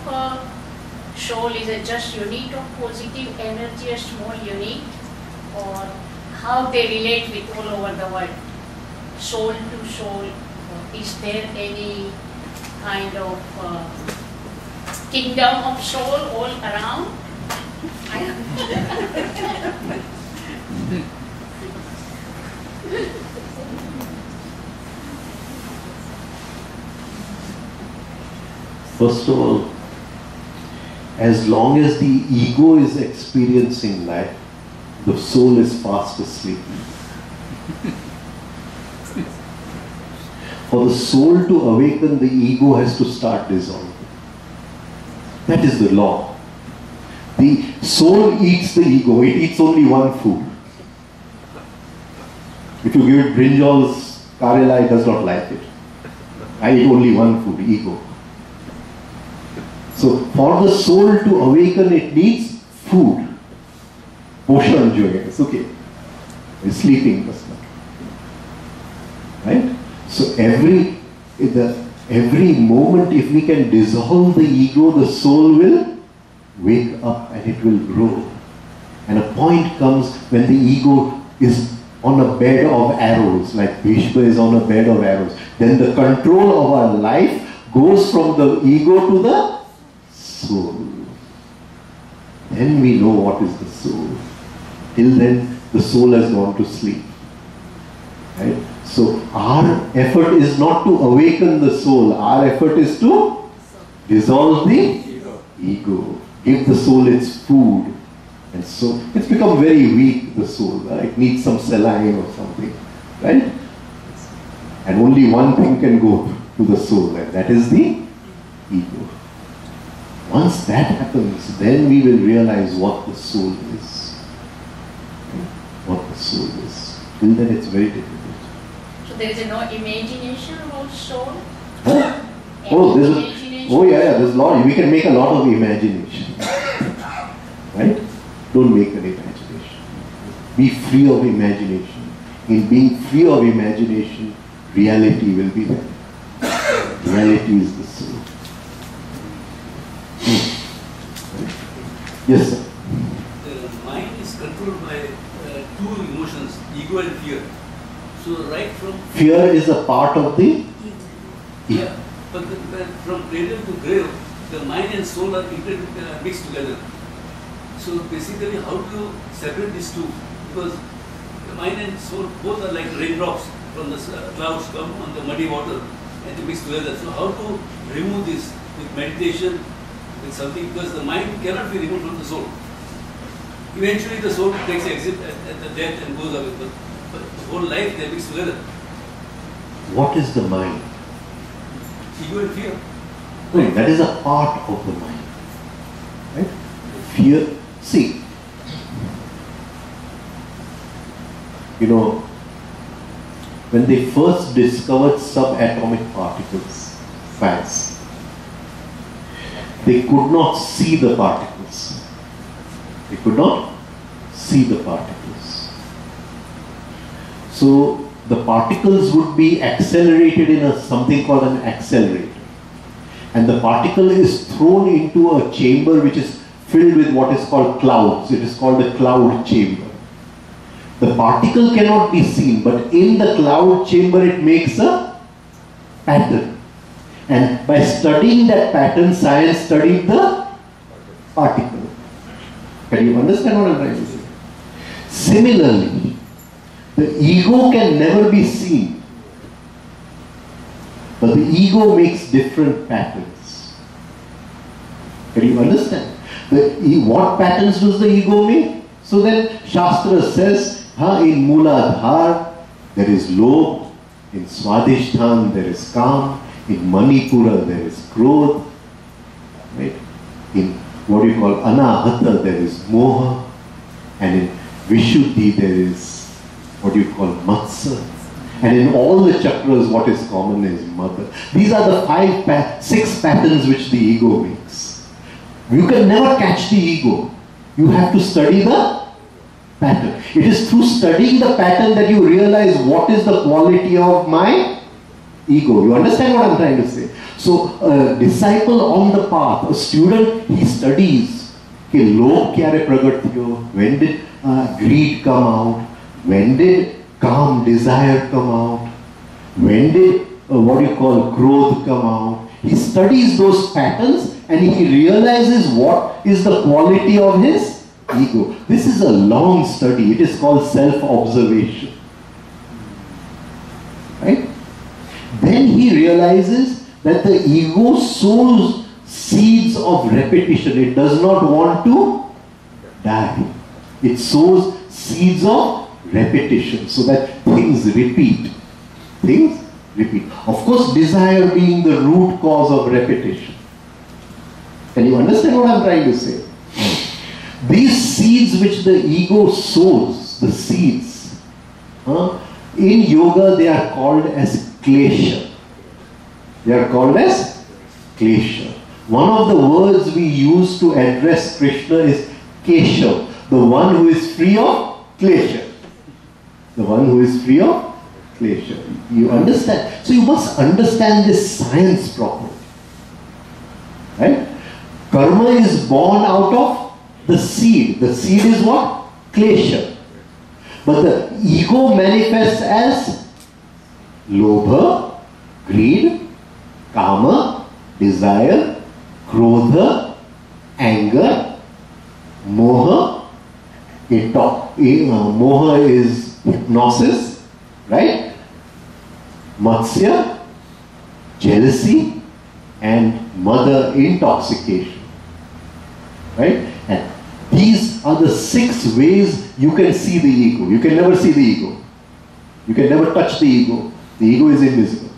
S2: soul, is a just unit of positive energy, a small unit, or how they relate with all over the world, soul to soul? Is there any kind of kingdom of soul all around?
S1: First of all, as long as the ego is experiencing life, the soul is fast asleep. For the soul to awaken, the ego has to start dissolving. That is the law. The soul eats the ego. It eats only one food. If you give it brinjals, Karela, it does not like it. I eat only one food, ego. So for the soul to awaken, it needs food. Poshan joye, it's okay. It's sleeping. Right? So every moment, if we can dissolve the ego, the soul will wake up and it will grow. And a point comes when the ego is on a bed of arrows, like Bhishma is on a bed of arrows. Then the control of our life goes from the ego to the soul. Then we know what is the soul. Till then, the soul has gone to sleep. Right? So our effort is not to awaken the soul. Our effort is to dissolve the ego. give the soul its food. And so it's become very weak, the soul. It needs some saline or something, right? And only one thing can go to the soul, and that is the ego. Once that happens, then we will realize what the soul is. What the soul is. Till then it's very difficult.
S2: So there is no imagination about soul?
S1: Huh? There's a lot. We can make a lot of imagination. Right? Don't make an imagination. Be free of imagination. In being free of imagination, reality will be there. Reality is the soul. Yes, sir.
S5: The mind is controlled by two emotions, ego and fear. So right from...
S1: Fear is a part of the ego.
S5: Yeah, but from cradle to grave, the mind and soul are mixed together. So basically, how do you separate these two? Because the mind and soul both are like raindrops from the clouds come on the muddy water and they mix together. So how to remove this with meditation, with something? Because the mind cannot be removed from the soul. Eventually the soul takes exit at the death and goes away. But the whole life they mix together.
S1: What is the mind?
S5: Ego and fear.
S1: No, that is a part of the mind. Right? Fear. See, when they first discovered subatomic particles, facts, they could not see the particles. They could not see the particles. So the particles would be accelerated in something called an accelerator. And the particle is thrown into a chamber which is filled with what is called clouds. It is called a cloud chamber. The particle cannot be seen, but in the cloud chamber it makes a pattern. And by studying that pattern, science studied the particle. Can you understand what I am trying to say? Similarly, the ego can never be seen, but the ego makes different patterns. Can you understand? What patterns does the ego make? So then Shastra says, in Mooladhara there is Lobh, in Swadhisthana there is Kam, in Manipura there is Krodh, right? In what you call Anahata there is Moha, and in Vishuddhi there is what you call Matsya, and in all the chakras what is common is Mother. These are the six patterns which the ego makes. You can never catch the ego. You have to study the pattern. It is through studying the pattern that you realize what is the quality of my ego. You understand what I am trying to say? So a disciple on the path, a student, he studies. Lobh kyare pragat thiyo? When did greed come out? When did calm desire come out? When did krodh come out? He studies those patterns and he realizes what is the quality of his ego. This is a long study. It is called self-observation. Right? Then he realizes that the ego sows seeds of repetition. It does not want to die. It sows seeds of repetition so that things repeat. Things repeat. Of course, desire being the root cause of repetition. Can you understand what I am trying to say? These seeds which the ego sows, the seeds, in yoga they are called as klesha. They are called as klesha. One of the words we use to address Krishna is Keshav, the one who is free of klesha. The one who is free of klesha. You understand? So you must understand this science properly. Right? Karma is born out of the seed. The seed is what? Klesha. But the ego manifests as lobha, greed, kama, desire, krodha, anger, moha. Moha is hypnosis, right? Matsya, jealousy, and mother, intoxication. Right? And these are the 6 ways you can see the ego. You can never see the ego. You can never touch the ego. The ego is invisible.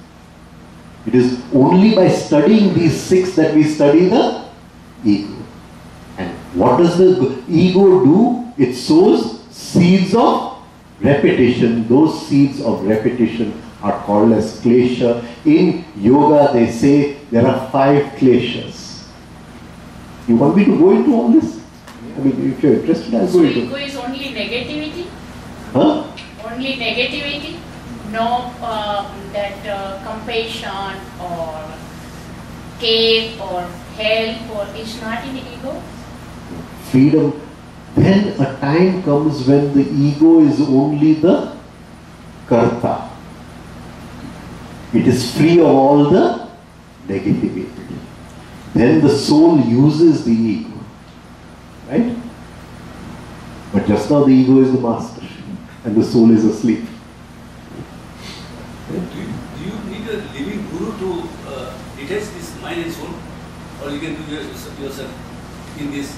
S1: It is only by studying these 6 that we study the ego. And what does the ego do? It sows seeds of repetition. Those seeds of repetition are called as klesha. In yoga they say there are 5 kleshas. You want me to go into all this? I mean, if you're interested, I'll go into it.
S2: So ego is only negativity?
S1: Huh?
S2: Only negativity? No compassion or care or help or is not in the ego?
S1: Freedom. Then a time comes when the ego is only the karta. It is free of all the negativity. Then the soul uses the ego. Right? But just now the ego is the master and the soul is asleep.
S5: Do you need a living guru to detach this mind and soul? Or you can do yourself in this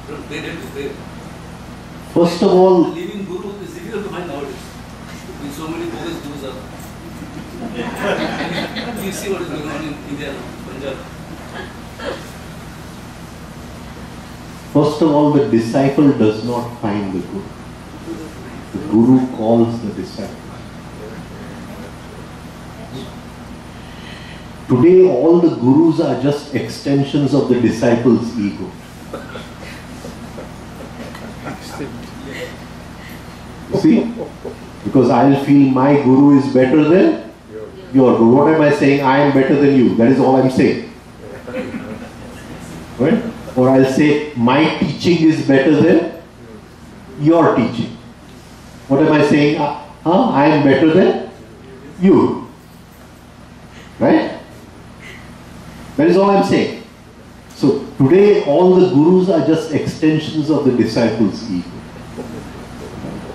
S5: from cradle to grave?
S1: First of all,
S5: Living guru is difficult to find nowadays. With so many bogus gurus are. You see what is going on in India, Punjab.
S1: first of all, the disciple does not find the guru. The guru calls the disciple. Today, all the gurus are just extensions of the disciple's ego. See? Because I'll feel my guru is better than your guru. What am I saying? I am better than you. That is all I'm saying. Right? Or I'll say my teaching is better than your teaching. What am I saying? I am better than you. Right? That is all I'm saying. So today all the gurus are just extensions of the disciple's ego.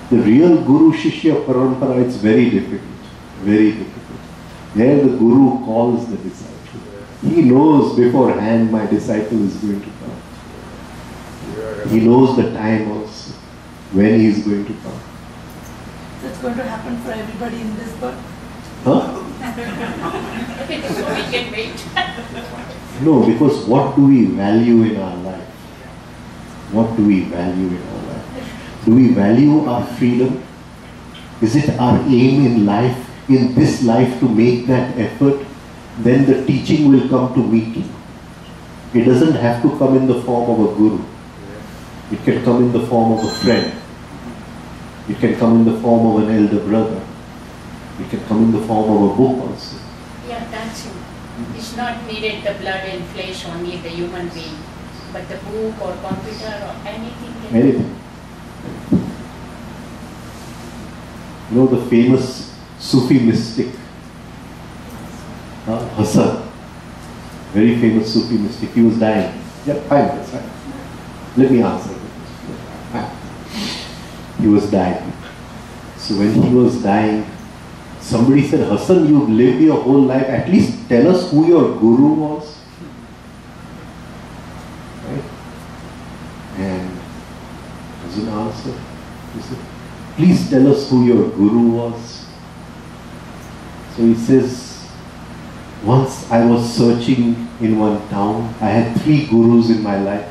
S1: The real Guru Shishya Parampara, it's very difficult. Very difficult. There the Guru calls the disciple. He knows beforehand my disciple is going to come. He knows the time also, when he is going to come.
S6: That's going to happen for everybody in this birth.
S1: Huh?
S2: So we can wait.
S1: No, because what do we value in our life? What do we value in our life? Do we value our freedom? Is it our aim in life, in this life, to make that effort? Then the teaching will come to meet you. It doesn't have to come in the form of a guru. It can come in the form of a friend. It can come in the form of an elder brother. It can come in the form of a book also.
S2: Yeah, that's it. It's not needed the blood and flesh only, the human being, but the book or computer or anything.
S1: Anything. You know the famous Sufi mystic, Hassan, very famous Sufi mystic. He was dying. Yeah, 5 minutes, right? Let me answer. He was dying. So when he was dying, somebody said, Hassan, you've lived your whole life. At least tell us who your guru was. Right? And doesn't answer. He said, please tell us who your guru was. So he says, once I was searching in one town. I had 3 gurus in my life.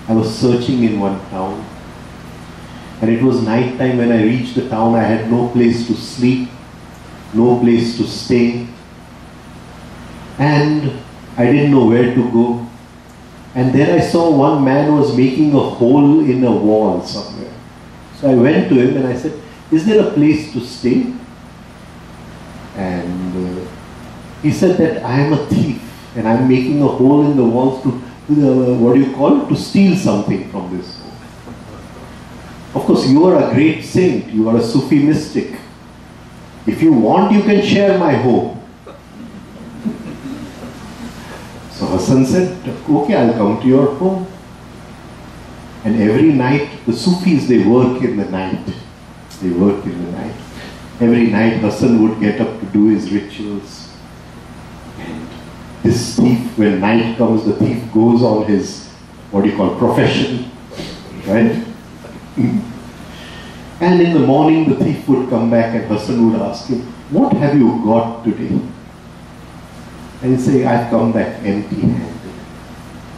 S1: I was searching in one town. And it was night time when I reached the town. I had no place to sleep, no place to stay. And I didn't know where to go. And then I saw one man was making a hole in a wall somewhere. So I went to him and I said, is there a place to stay? And he said that I am a thief and I am making a hole in the walls to what do you call it? To steal something from this hole. Of course, you are a great saint. You are a Sufi mystic. If you want, you can share my home. So Hassan said, okay, I'll come to your home. And every night, the Sufis, they work in the night. They work in the night. Every night, Hassan would get up to do his rituals. And this thief, when night comes, the thief goes on his what do you call, profession, right? And in the morning, the thief would come back and Hassan would ask him, what have you got today? And he'd say, I've come back empty-handed.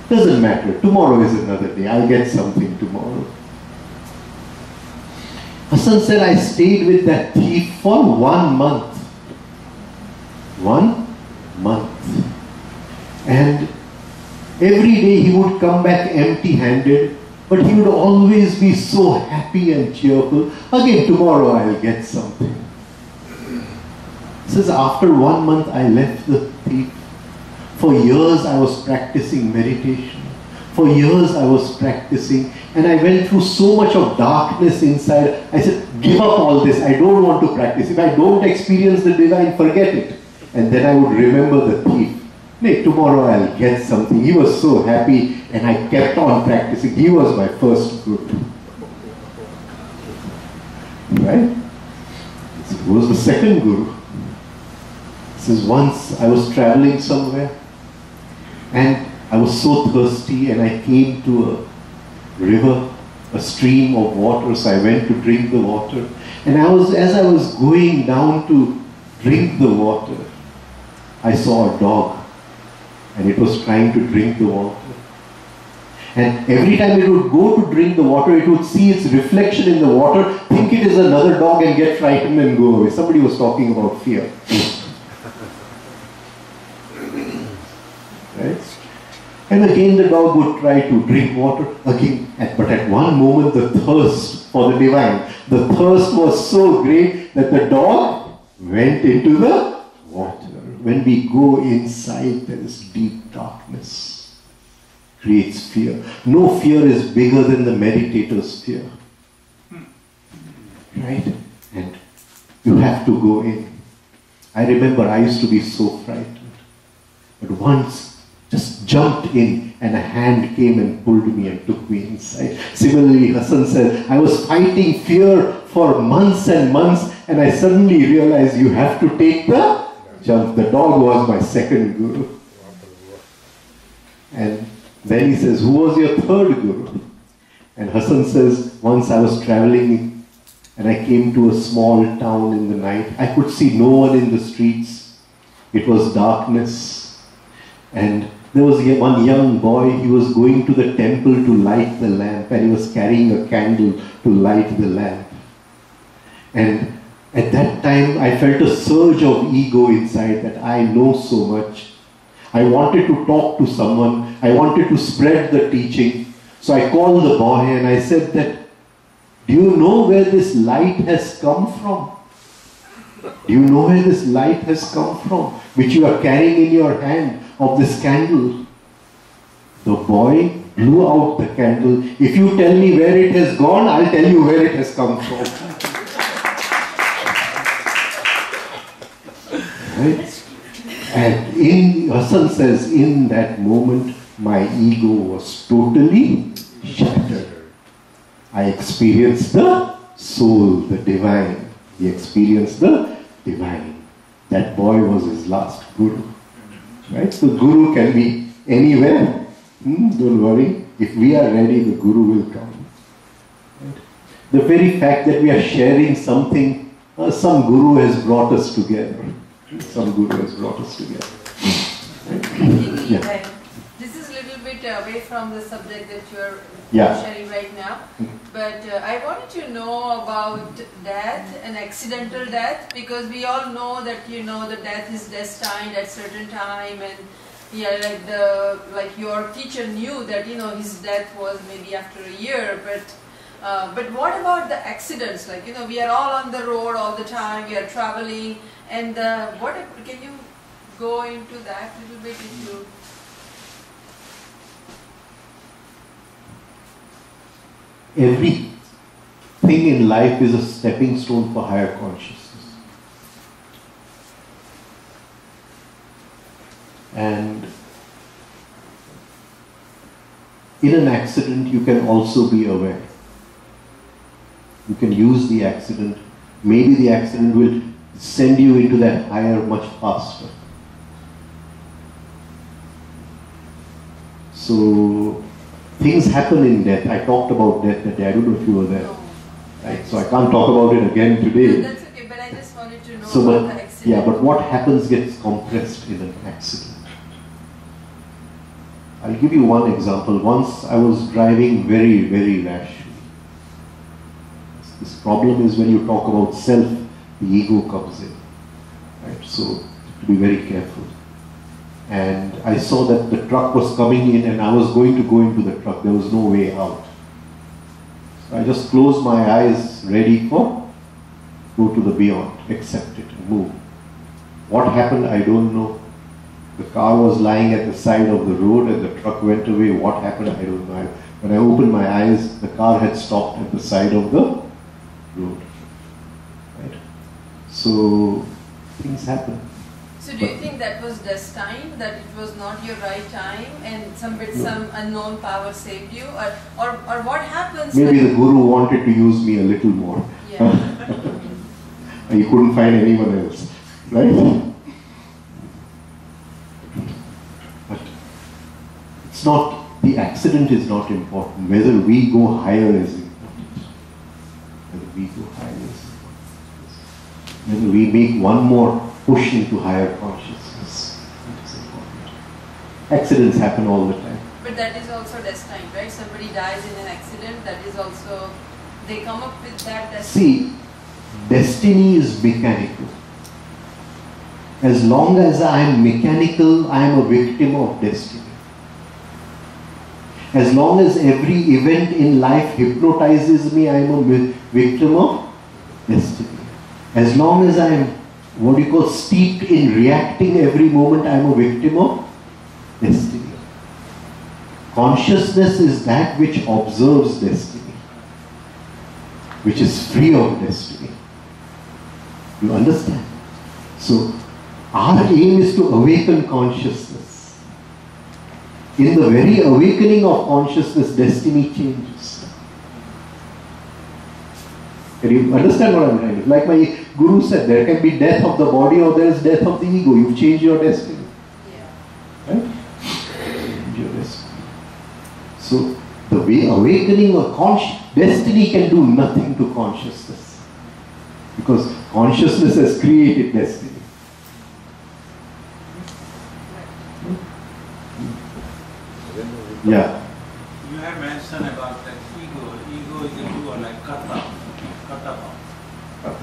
S1: Doesn't matter, tomorrow is another day, I'll get something tomorrow. Hassan said, I stayed with that thief for 1 month. 1 month. And every day he would come back empty-handed, but he would always be so happy and cheerful. Again, tomorrow I'll get something. He says, after 1 month I left the thief. For years I was practicing meditation. For years I was practicing, and I went through so much of darkness inside. I said, give up all this, I don't want to practice. If I don't experience the divine, forget it. And then I would remember the thief. Nay, tomorrow I'll get something. He was so happy, and I kept on practicing. He was my first guru. Right? Who was the second guru? This is once I was traveling somewhere, and I was so thirsty, and I came to a river, a stream of water, so I went to drink the water. And as I was going down to drink the water, I saw a dog, and it was trying to drink the water. And every time it would go to drink the water, it would see its reflection in the water, think it is another dog and get frightened and go away. Somebody was talking about fear. Right? And again the dog would try to drink water again. But at one moment the thirst for the divine, the thirst was so great that the dog went into the water. When we go inside, there is deep darkness. Creates fear. No fear is bigger than the meditator's fear. Right? And you have to go in. I remember I used to be so frightened. But once, just jumped in and a hand came and pulled me and took me inside. Similarly, Hassan said, I was fighting fear for months and months, and I suddenly realized you have to take the jump. The dog was my second guru. And then he says, who was your third guru? And Hassan says, once I was traveling and I came to a small town in the night. I could see no one in the streets. It was darkness. And there was one young boy, he was going to the temple to light the lamp, and he was carrying a candle to light the lamp. And at that time, I felt a surge of ego inside that I know so much. I wanted to talk to someone. I wanted to spread the teaching. So I called the boy and I said that, do you know where this light has come from? Do you know where this light has come from, which you are carrying in your hand of this candle? The boy blew out the candle. If you tell me where it has gone, I'll tell you where it has come from. Right? And Hassan says, in that moment, my ego was totally shattered. I experienced the soul, the divine. He experienced the divine. That boy was his last guru. Right? So guru can be anywhere. Don't worry. If we are ready, the guru will come. Right? The very fact that we are sharing something, some guru has brought us together. Some guru has brought us together. Right? Yeah.
S7: This is a little bit away from the subject that you are sharing right now. But I wanted to know about death and accidental death, because we all know that the death is destined at certain time, and like your teacher knew that his death was maybe after a year. But what about the accidents? Like we are all on the road all the time. We are traveling, and can you go into that a little bit?
S1: Everything in life is a stepping stone for higher consciousness. And in an accident, you can also be aware. You can use the accident. Maybe the accident will send you into that higher much faster. So, things happen in death. I talked about death that day. I don't know if you were there.
S7: No.
S1: Right? So I can't talk about it again today.
S7: No, that's okay, but I just wanted to know
S1: So,
S7: about
S1: but,
S7: the accident.
S1: yeah, but what happens gets compressed in an accident. I'll give you one example. Once I was driving very, very rashly. This problem is when you talk about self, the ego comes in. Right? So, to be very careful. And I saw that the truck was coming in and I was going to go into the truck. There was no way out. So I just closed my eyes, ready for go to the beyond, accept it, and move. What happened, I don't know. The car was lying at the side of the road and the truck went away. What happened, I don't know. When I opened my eyes, the car had stopped at the side of the road. Right? So, things happen.
S7: So do you think that was destined, that it was not your right time and some unknown power saved you? Or what happens
S1: Maybe
S7: when
S1: the Guru wanted to use me a little more.
S7: Yeah.
S1: He couldn't find anyone else. Right? But it's not, the accident is not important. Whether we go higher is important. Whether we go higher is important. Whether we make one more push into higher consciousness. It is important. Accidents happen all the time.
S7: But that is also destined, right? Somebody dies in an accident, that is also, they come up with that destiny.
S1: See, destiny is mechanical. As long as I am mechanical, I am a victim of destiny. As long as every event in life hypnotizes me, I am a victim of destiny. As long as I am steeped in reacting every moment, I am a victim of destiny. Consciousness is that which observes destiny, which is free of destiny. You understand? So, our aim is to awaken consciousness. In the very awakening of consciousness, destiny changes. Can you understand what I'm trying to? Like my Guru said, there can be death of the body or there is death of the ego. You change your destiny.
S7: Yeah.
S1: Right? Change your destiny. So, the way awakening of destiny can do nothing to consciousness. Because consciousness has created destiny. Yeah.
S3: You have mentioned about that ego. Ego is a doer like kata.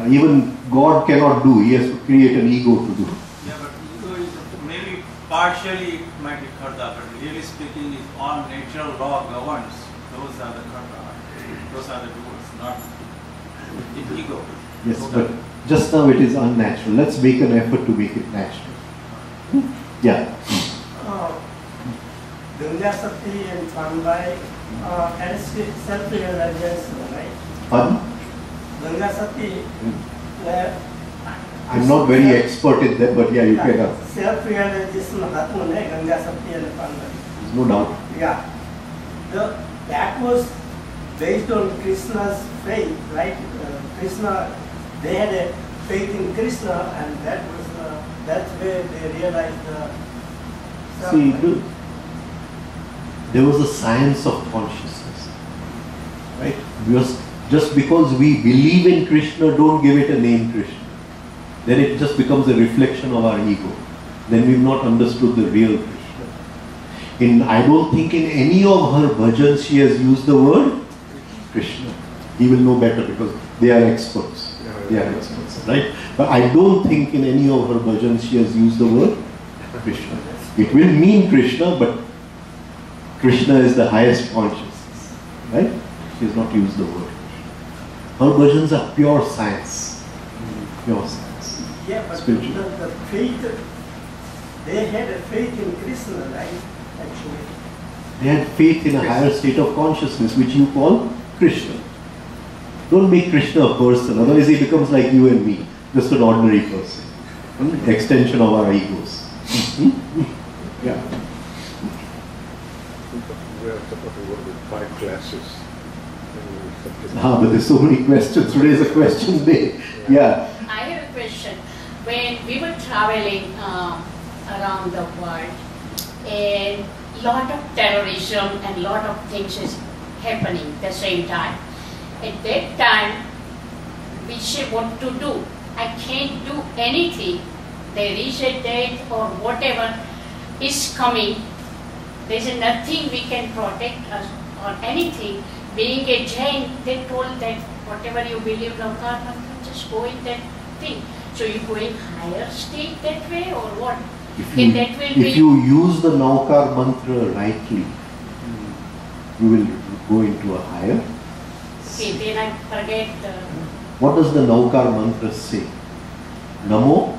S1: Even God cannot do. He has to create an ego to do.
S3: Yeah, but ego is maybe partially it might be karta, but really speaking, is all natural law governs. Those are the karta. Those are the doers, not in ego.
S1: Yes, but just now it is unnatural. Let's make an effort to make it natural. Yeah.
S8: Ganesha and Panbai had self-realization, right?
S1: Pardon?
S8: Ganesha
S1: I'm not very expert in that, but yeah, you can.
S8: Self-realization happened, Ganesha and Panbai.
S1: No doubt.
S8: Yeah. That was based on Krishna's faith, right? Krishna, they had a faith in Krishna, and that's where they realized the self.
S1: See, there was a science of consciousness, right? Just because we believe in Krishna, don't give it a name Krishna. Then it just becomes a reflection of our ego. Then we've not understood the real Krishna. I don't think in any of her bhajans she has used the word Krishna. He will know better because they are experts. They are experts, right? But I don't think in any of her bhajans she has used the word Krishna. It will mean Krishna, but Krishna is the highest consciousness, right? She has not used the word Krishna. Her bhajans are pure science. Pure science.
S8: Yeah, but
S1: spiritual.
S8: The faith, they had a faith in Krishna, right? Actually.
S1: They had faith in a higher state of consciousness, which you call Krishna. Don't make Krishna a person, otherwise he becomes like you and me, just an ordinary person. Extension of our egos. Yeah.
S9: We are supposed to work with 5 classes.
S1: But there's so many questions. Today is a question day. Yeah.
S2: I have a question. When we were traveling around the world, and lot of terrorism and lot of things is happening at the same time. At that time, we say what to do. I can't do anything. There is a death or whatever is coming. There is nothing we can protect us or anything. Being a Jain, they told that whatever you believe, Naukar Mantra, just go in that thing. So you go in higher state that way or what?
S1: If you use the Naukar Mantra rightly, you will go into a higher.
S2: Okay, then I forget the...
S1: What does the Naukar Mantra say? Namo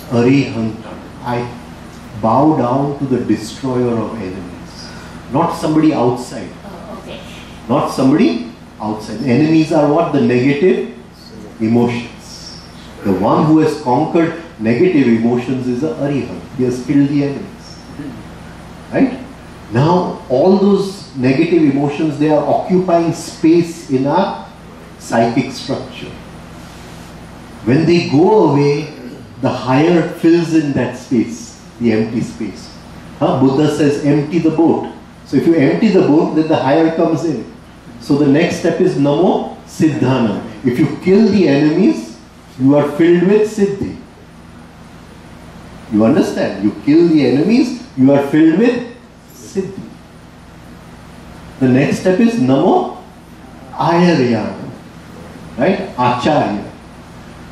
S1: Arihanta. I bow down to the destroyer of enemies. Not somebody outside.
S2: Oh, okay.
S1: Not somebody outside. Enemies are what? The negative emotions. The one who has conquered negative emotions is a Arihant. He has killed the enemies. Right? Now, all those negative emotions, they are occupying space in our psychic structure. When they go away, the higher fills in that space, the empty space. Buddha says, empty the boat. So if you empty the boat, then the higher comes in. So the next step is Namo Siddhanam. If you kill the enemies, you are filled with Siddhi. You understand? You kill the enemies, you are filled with Siddhi. The next step is Namo Ayaryana. Right? Acharya.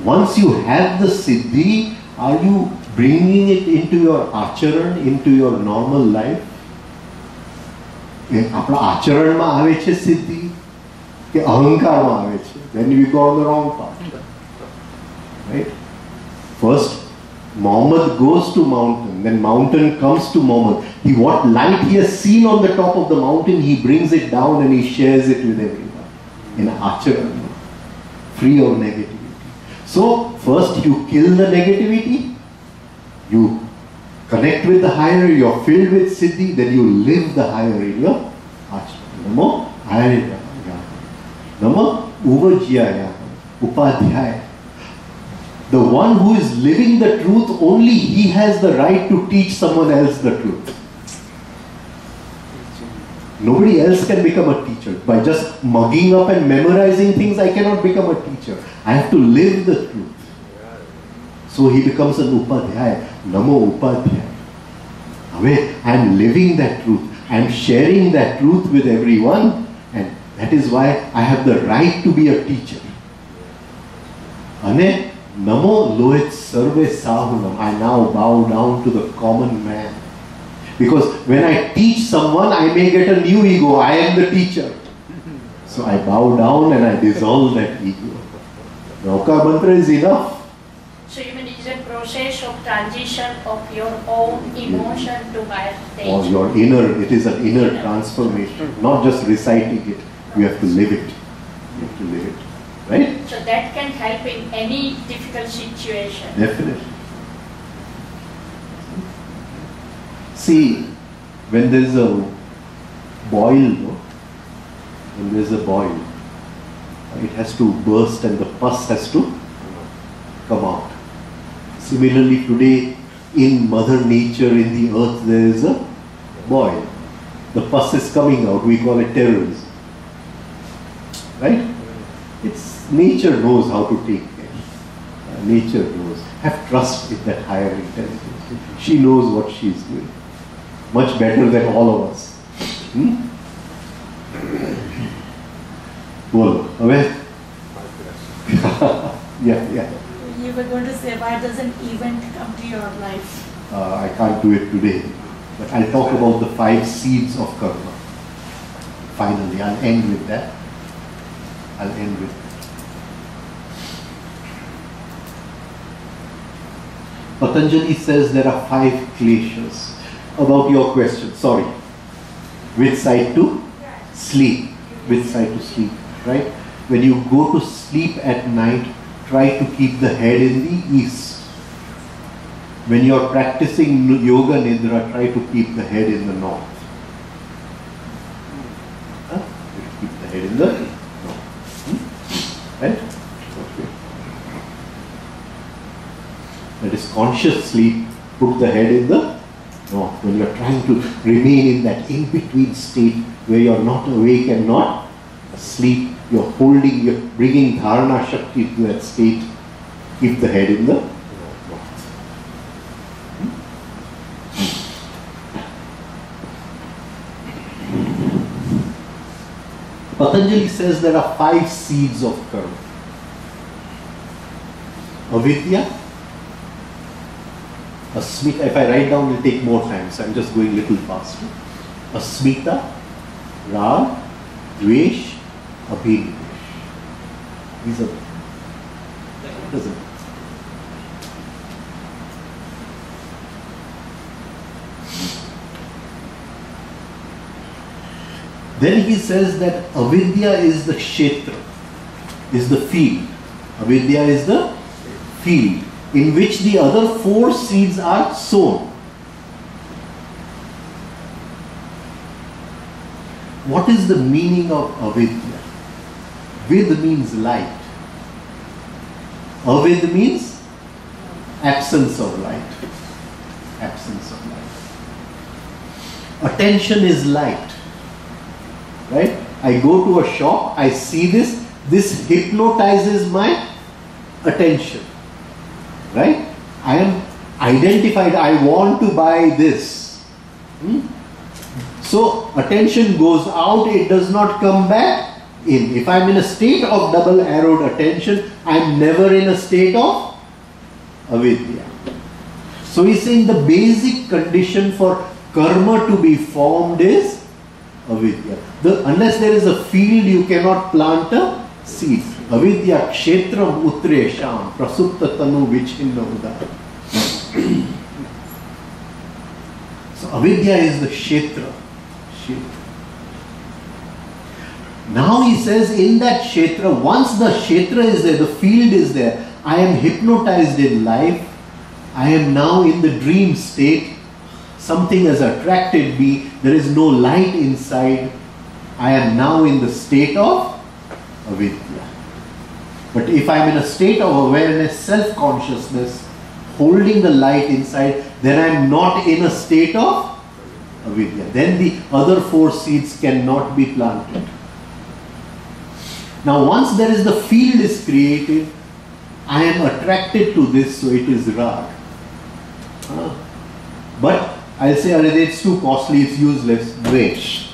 S1: Once you have the Siddhi, are you bringing it into your acharan, into your normal life? આપણા આચરણમાં આવે છે સિદ્ધિ કે અહંકારમાં આવે છે? Then we go on the wrong path. Right? First, Muhammad goes to mountain, then mountain comes to Muhammad. What light he has seen on the top of the mountain, he brings it down and he shares it with everyone. In acharan, free of negativity. So, first you kill the negativity, you connect with the higher, you are filled with Siddhi, then you live the higher in your acharan. Namo Ayana. Namo Uvajyaya. Upadhyaya. The one who is living the truth, only he has the right to teach someone else the truth. Nobody else can become a teacher. By just mugging up and memorizing things, I cannot become a teacher. I have to live the truth. So he becomes an Upadhyaya. Namo Upadhyaya. I am living that truth. I am sharing that truth with everyone. And that is why I have the right to be a teacher. Ane Namo Loit Sarve Sahunam. I now bow down to the common man. Because when I teach someone, I may get a new ego. I am the teacher. So I bow down and I dissolve that ego. Naukar Mantra is enough.
S2: So you mean it's a process of transition of your own emotion to higher stage?
S1: Or your inner, it is an inner transformation. Not just reciting it. You have to live it. You have to live it. Right?
S2: So that can help in any difficult situation.
S1: Definitely. See, when there is a boil, when there is a boil, it has to burst and the pus has to come out. Similarly, today in Mother Nature, in the earth, there is a boil. The pus is coming out. We call it terrorism. Right? It's nature knows how to take care. Nature knows. Have trust in that higher intelligence. She knows what she is doing. Much better than all of us. Well, aware? Yeah.
S6: You were going to say, why doesn't event come to your life?
S1: I can't do it today. But I'll talk about the 5 seeds of karma. Finally, I'll end with that. Patanjali says there are 5 kleshas. About your question, sorry. Which side to sleep? Which side to sleep, right? When you go to sleep at night, try to keep the head in the east. When you are practicing yoga nidra, try to keep the head in the north. Keep the head in the north. Right? Okay. That is conscious sleep. Put the head in the No, when you are trying to remain in that in-between state where you are not awake and not asleep, you are holding, you are bringing dharana shakti to that state. Keep the head in the north. Patanjali says there are 5 seeds of karma. Avidya, Asmita. If I write down, it will take more time, so I'm just going a little faster. Asmita, Rag, Dvesh, Abhinivesh. These are what does it? Then he says that avidya is the kshetra, is the field. Avidya is the field in which the other 4 seeds are sown. What is the meaning of avidya? Vid means light. Avid means absence of light. Absence of light. Attention is light. Right? I go to a shop, I see this hypnotizes my attention. Right? I am identified, I want to buy this. So attention goes out, it does not come back in. If I am in a state of double arrowed attention, I am never in a state of avidya. So he's saying the basic condition for karma to be formed is avidya. Unless there is a field, you cannot plant a seed. Avidya kshetram utresham prasupta tanu vichinna udara. So avidya is the kshetra. Now he says in that kshetra, once the kshetra is there, the field is there, I am hypnotized in life, I am now in the dream state, something has attracted me, there is no light inside, I am now in the state of avidya. But if I am in a state of awareness, self-consciousness, holding the light inside, then I am not in a state of avidya. Then the other 4 seeds cannot be planted. Now once there is the field is created, I am attracted to this, so it is rag. But I'll say, it's too costly, it's useless, dvesh.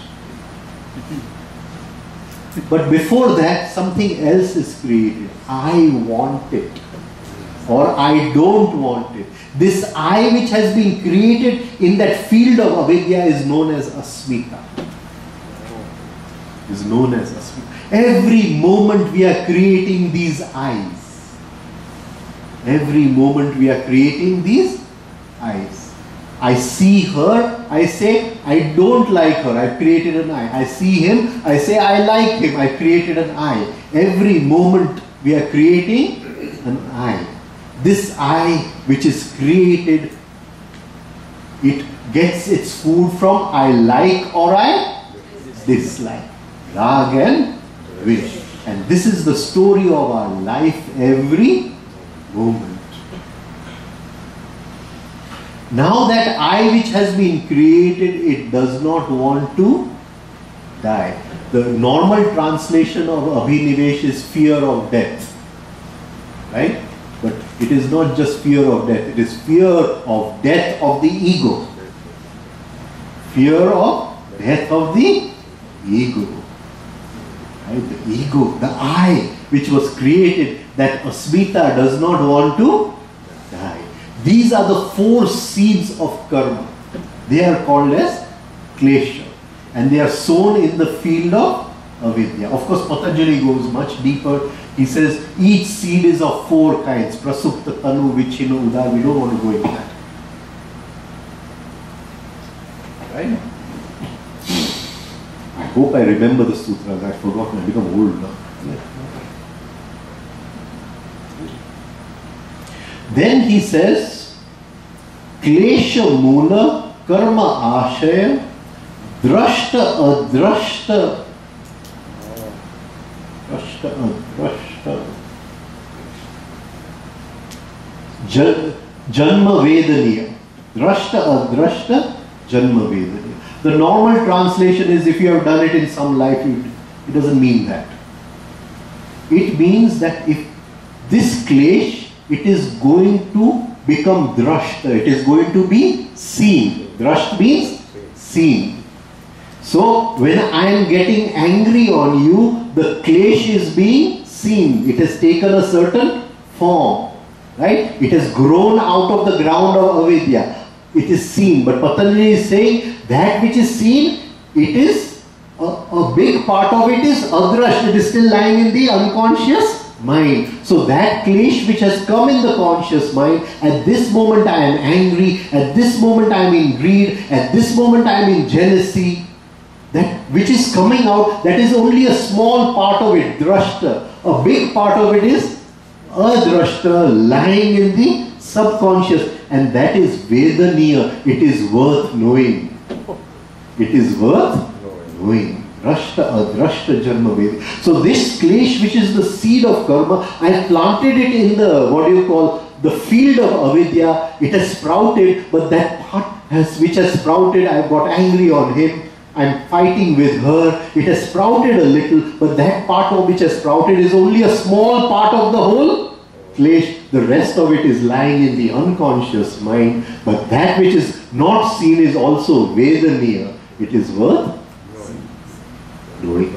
S1: But before that, something else is created. I want it. Or I don't want it. This I which has been created in that field of avidya is known as asmita. Is known as asmita. Every moment we are creating these eyes. Every moment we are creating these eyes. I see her, I say, I don't like her, I created an eye. I see him, I say, I like him, I created an eye. Every moment we are creating an eye. This eye which is created, it gets its food from I like or I dislike. Rag and wish. And this is the story of our life every moment. Now that I which has been created, it does not want to die. The normal translation of abhinivesh is fear of death. Right? But it is not just fear of death, it is fear of death of the ego. Fear of death of the ego. Right? The ego, the I which was created, that asmita does not want to die. These are the 4 seeds of karma. They are called as klesha. And they are sown in the field of avidya. Of course, Patanjali goes much deeper. He says each seed is of 4 kinds. Prasupta, tanu, vichinna, udara. We don't want to go into that. Right? I hope I remember the sutras. I've forgotten. I've become old now. Then he says, klesha mula karma ashaya drashta adrashta janma vedaniya. Drashta adrashta janma vedaniya. The normal translation is if you have done it in some life, it doesn't mean that. It means that if this klesh, it is going to become drashta, it is going to be seen. Drashta means seen. So when I am getting angry on you, the klesh is being seen. It has taken a certain form, right? It has grown out of the ground of avidya. It is seen. But Patanjali is saying that which is seen, it is a big part of it is adrash. It is still lying in the unconscious mind. So that klesh which has come in the conscious mind, at this moment I am angry, at this moment I am in greed, at this moment I am in jealousy, that which is coming out, that is only a small part of it, drashta. A big part of it is adrashta, lying in the subconscious, and that is vedaniya. It is worth knowing. It is worth knowing. Drashta adrashta janma veda. So this klesh, which is the seed of karma, I planted it in the, what do you call, the field of avidya. It has sprouted, but that part which has sprouted, I got angry on him, I'm fighting with her. It has sprouted a little, but that part of which has sprouted is only a small part of the whole klesh. The rest of it is lying in the unconscious mind. But that which is not seen is also vedaniya. It is worth knowing.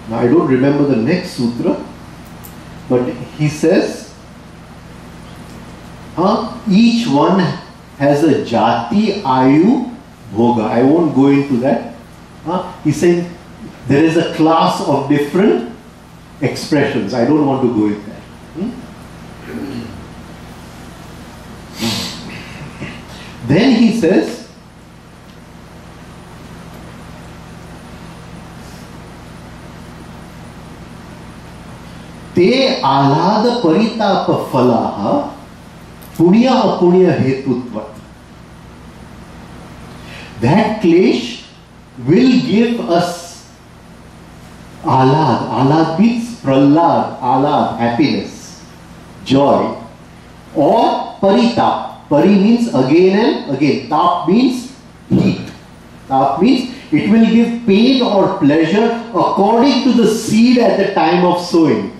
S1: Now I don't remember the next sutra, but he says, each one has a jati, ayu, bhoga. I won't go into that. He's saying there is a class of different expressions. I don't want to go into that. Then he says, te alada paritapa phalaha punya apunya hetutvat. That klesh will give us alad. Alad means pralad, alad, happiness, joy. Or paritap. Pari means again and again. Tap means heat. Tap means it will give pain or pleasure according to the seed at the time of sowing.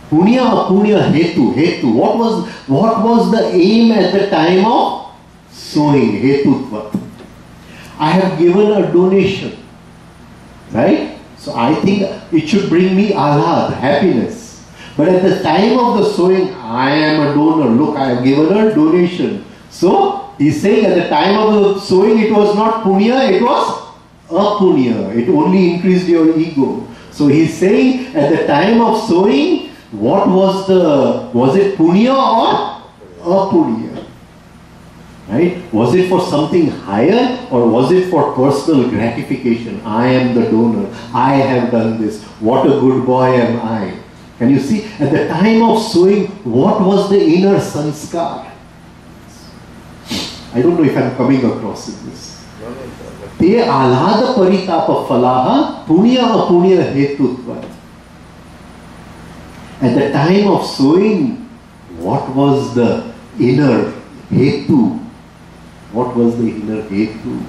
S1: Punya apunya hetu. Hetu. What was the aim at the time of sowing? Hetutvat. I have given a donation. Right? So I think it should bring me alad, happiness. But at the time of the sowing, I am a donor. Look, I have given a donation. So he's saying at the time of the sowing, it was not punya, it was apunya. It only increased your ego. So he's saying at the time of sowing, what was it punya or apunya? Right? Was it for something higher or was it for personal gratification? I am the donor. I have done this. What a good boy am I. Can you see? At the time of sowing, what was the inner sanskar? I don't know if I'm coming across in this. Te alada paritapa phalaha punya apunya hetutvat. At the time of sowing, what was the inner hetu? What was the inner hetu?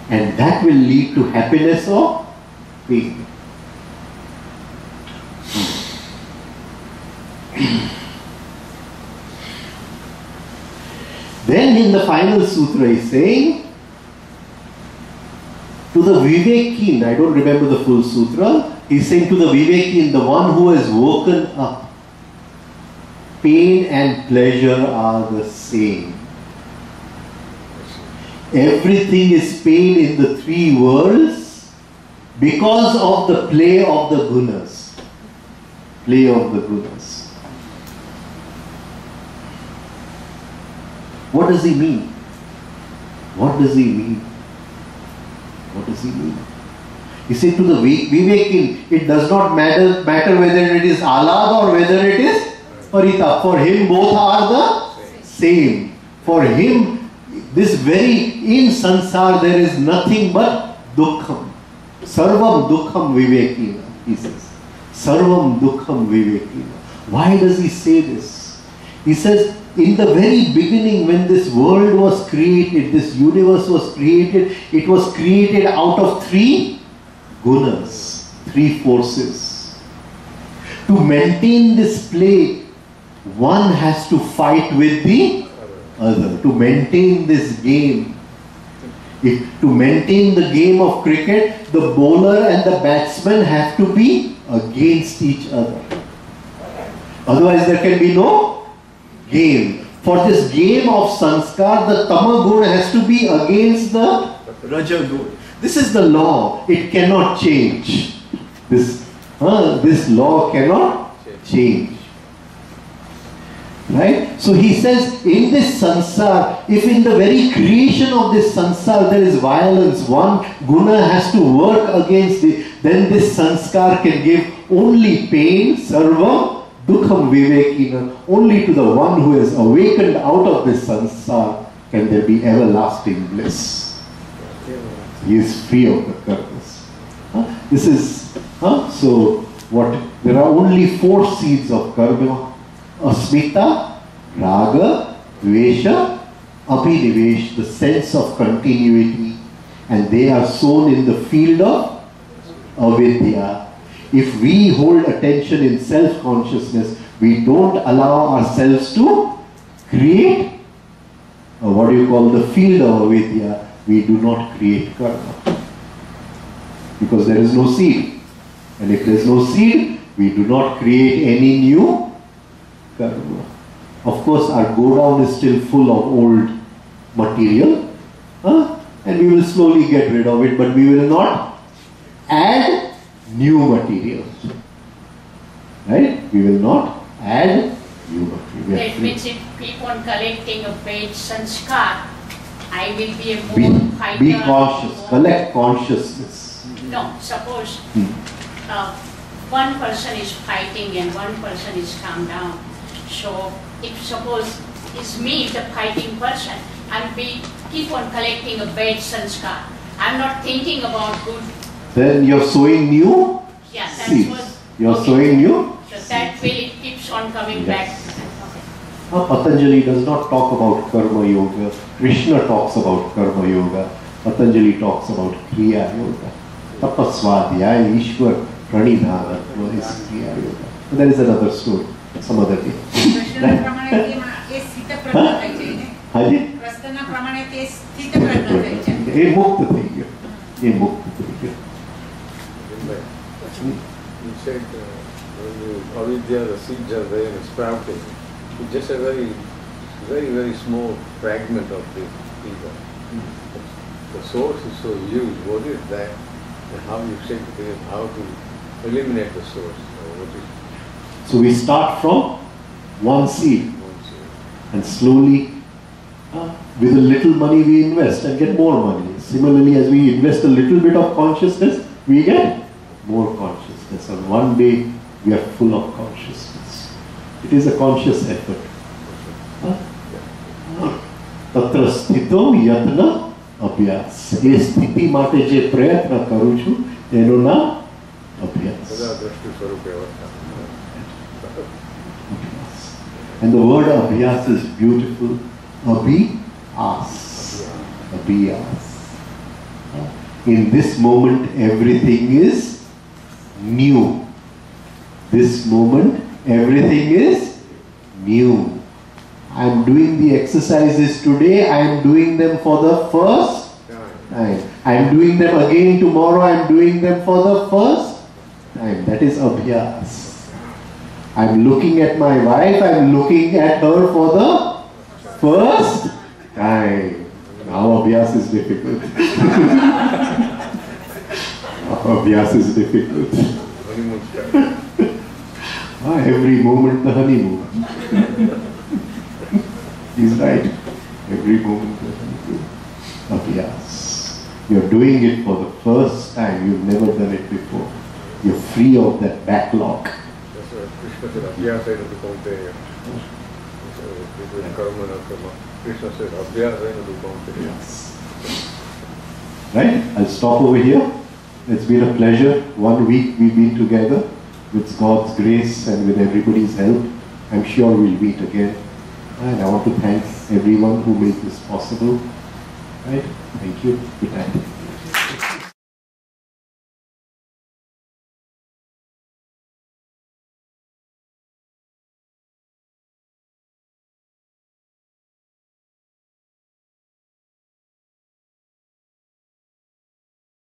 S1: And that will lead to happiness or pain. Then in the final sutra is saying, to the Vivekin, I don't remember the full sutra, he's saying to the Vivekin, the one who has woken up, pain and pleasure are the same. Everything is pain in the three worlds because of the play of the gunas. Play of the gunas. What does he mean? What does he mean? What does he mean? He said to the Vivekin, it does not matter whether it is alad or whether it is parita. For him, both are the same. For him, this very, in sansar there is nothing but dukkham. Sarvam dukkham vivekina, he says. Sarvam dukkham vivekina. Why does he say this? He says, in the very beginning when this world was created, this universe was created, it was created out of 3 gunas, 3 forces. To maintain this play, one has to fight with the other. To maintain this game. To maintain the game of cricket, the bowler and the batsman have to be against each other. Otherwise there can be no game. For this game of sanskar, the tama guna has to be against the raja guna. This is the law. It cannot change. This law cannot change. Right? So he says, in this sansar, if in the very creation of this sansar there is violence, one guna has to work against it, then this sanskar can give only pain, sarva, dukkham vivekina. Only to the one who has awakened out of this sansar can there be everlasting bliss. He is free of the karmas. This is, so what? There are only 4 seeds of karma. Asmita, raga, dvesha, abhinivesh, the sense of continuity, and they are sown in the field of avidya. If we hold attention in self-consciousness, we don't allow ourselves to create, what do you call, the field of avidya, we do not create karma. Because there is no seed. And if there is no seed, we do not create any new karma. Of course, our go down is still full of old material, and we will slowly get rid of it, but we will not add new material. Right? We will not add new material.
S2: That means if keep on collecting a bad sanskar, I will be a more fighter.
S1: Be cautious. Collect consciousness.
S2: No, suppose one person is fighting and one person is calm down. So, if suppose it's me, the fighting person, and we keep on collecting a bad sanskar, I'm not thinking about good.
S1: Then you're sowing new seeds. You're sowing new.
S2: So that way it keeps on coming back. Okay.
S1: Patanjali does not talk about karma yoga. Krishna talks about karma yoga. Patanjali talks about kriya yoga. Tapasvadhyaya, Ishwar, pranidhana is kriya yoga. And there is another story. Some other day.
S9: You said when avidya, the seeds are there and sprouting, it's just a very, very, very small fragment of the ego. The source is so huge. What is that? And how you say it, how to eliminate the source? What is it?
S1: So we start from one seed, and slowly, with a little money we invest and get more money. Similarly, as we invest a little bit of consciousness, we get more consciousness, and one day we are full of consciousness. It is a conscious effort. Tatra sthito yatna abhyas. E sthiti mate je prayatna karu chu, teno na abhyas. And the word abhyas is beautiful. Abhyas. Abhyas. In this moment, everything is new. This moment, everything is new. I am doing the exercises today. I am doing them for the first time. I am doing them again tomorrow. I am doing them for the first time. That is abhyas. I am looking at my wife. I am looking at her for the first time. Now abhyas is difficult. Abhyas is difficult. Every moment the honeymoon. He's right. Every moment the honeymoon. Abhyas. You're doing it for the first time. You've never done it before. You're free of that backlog.
S9: It will karma na karma. Krishna says, abhyasena rupam.
S1: Yes. Right? I'll stop over here. It's been a pleasure. 1 week we've been together with God's grace and with everybody's help. I'm sure we'll meet again. And I want to thank everyone who made this possible. Right? Thank you. Good night.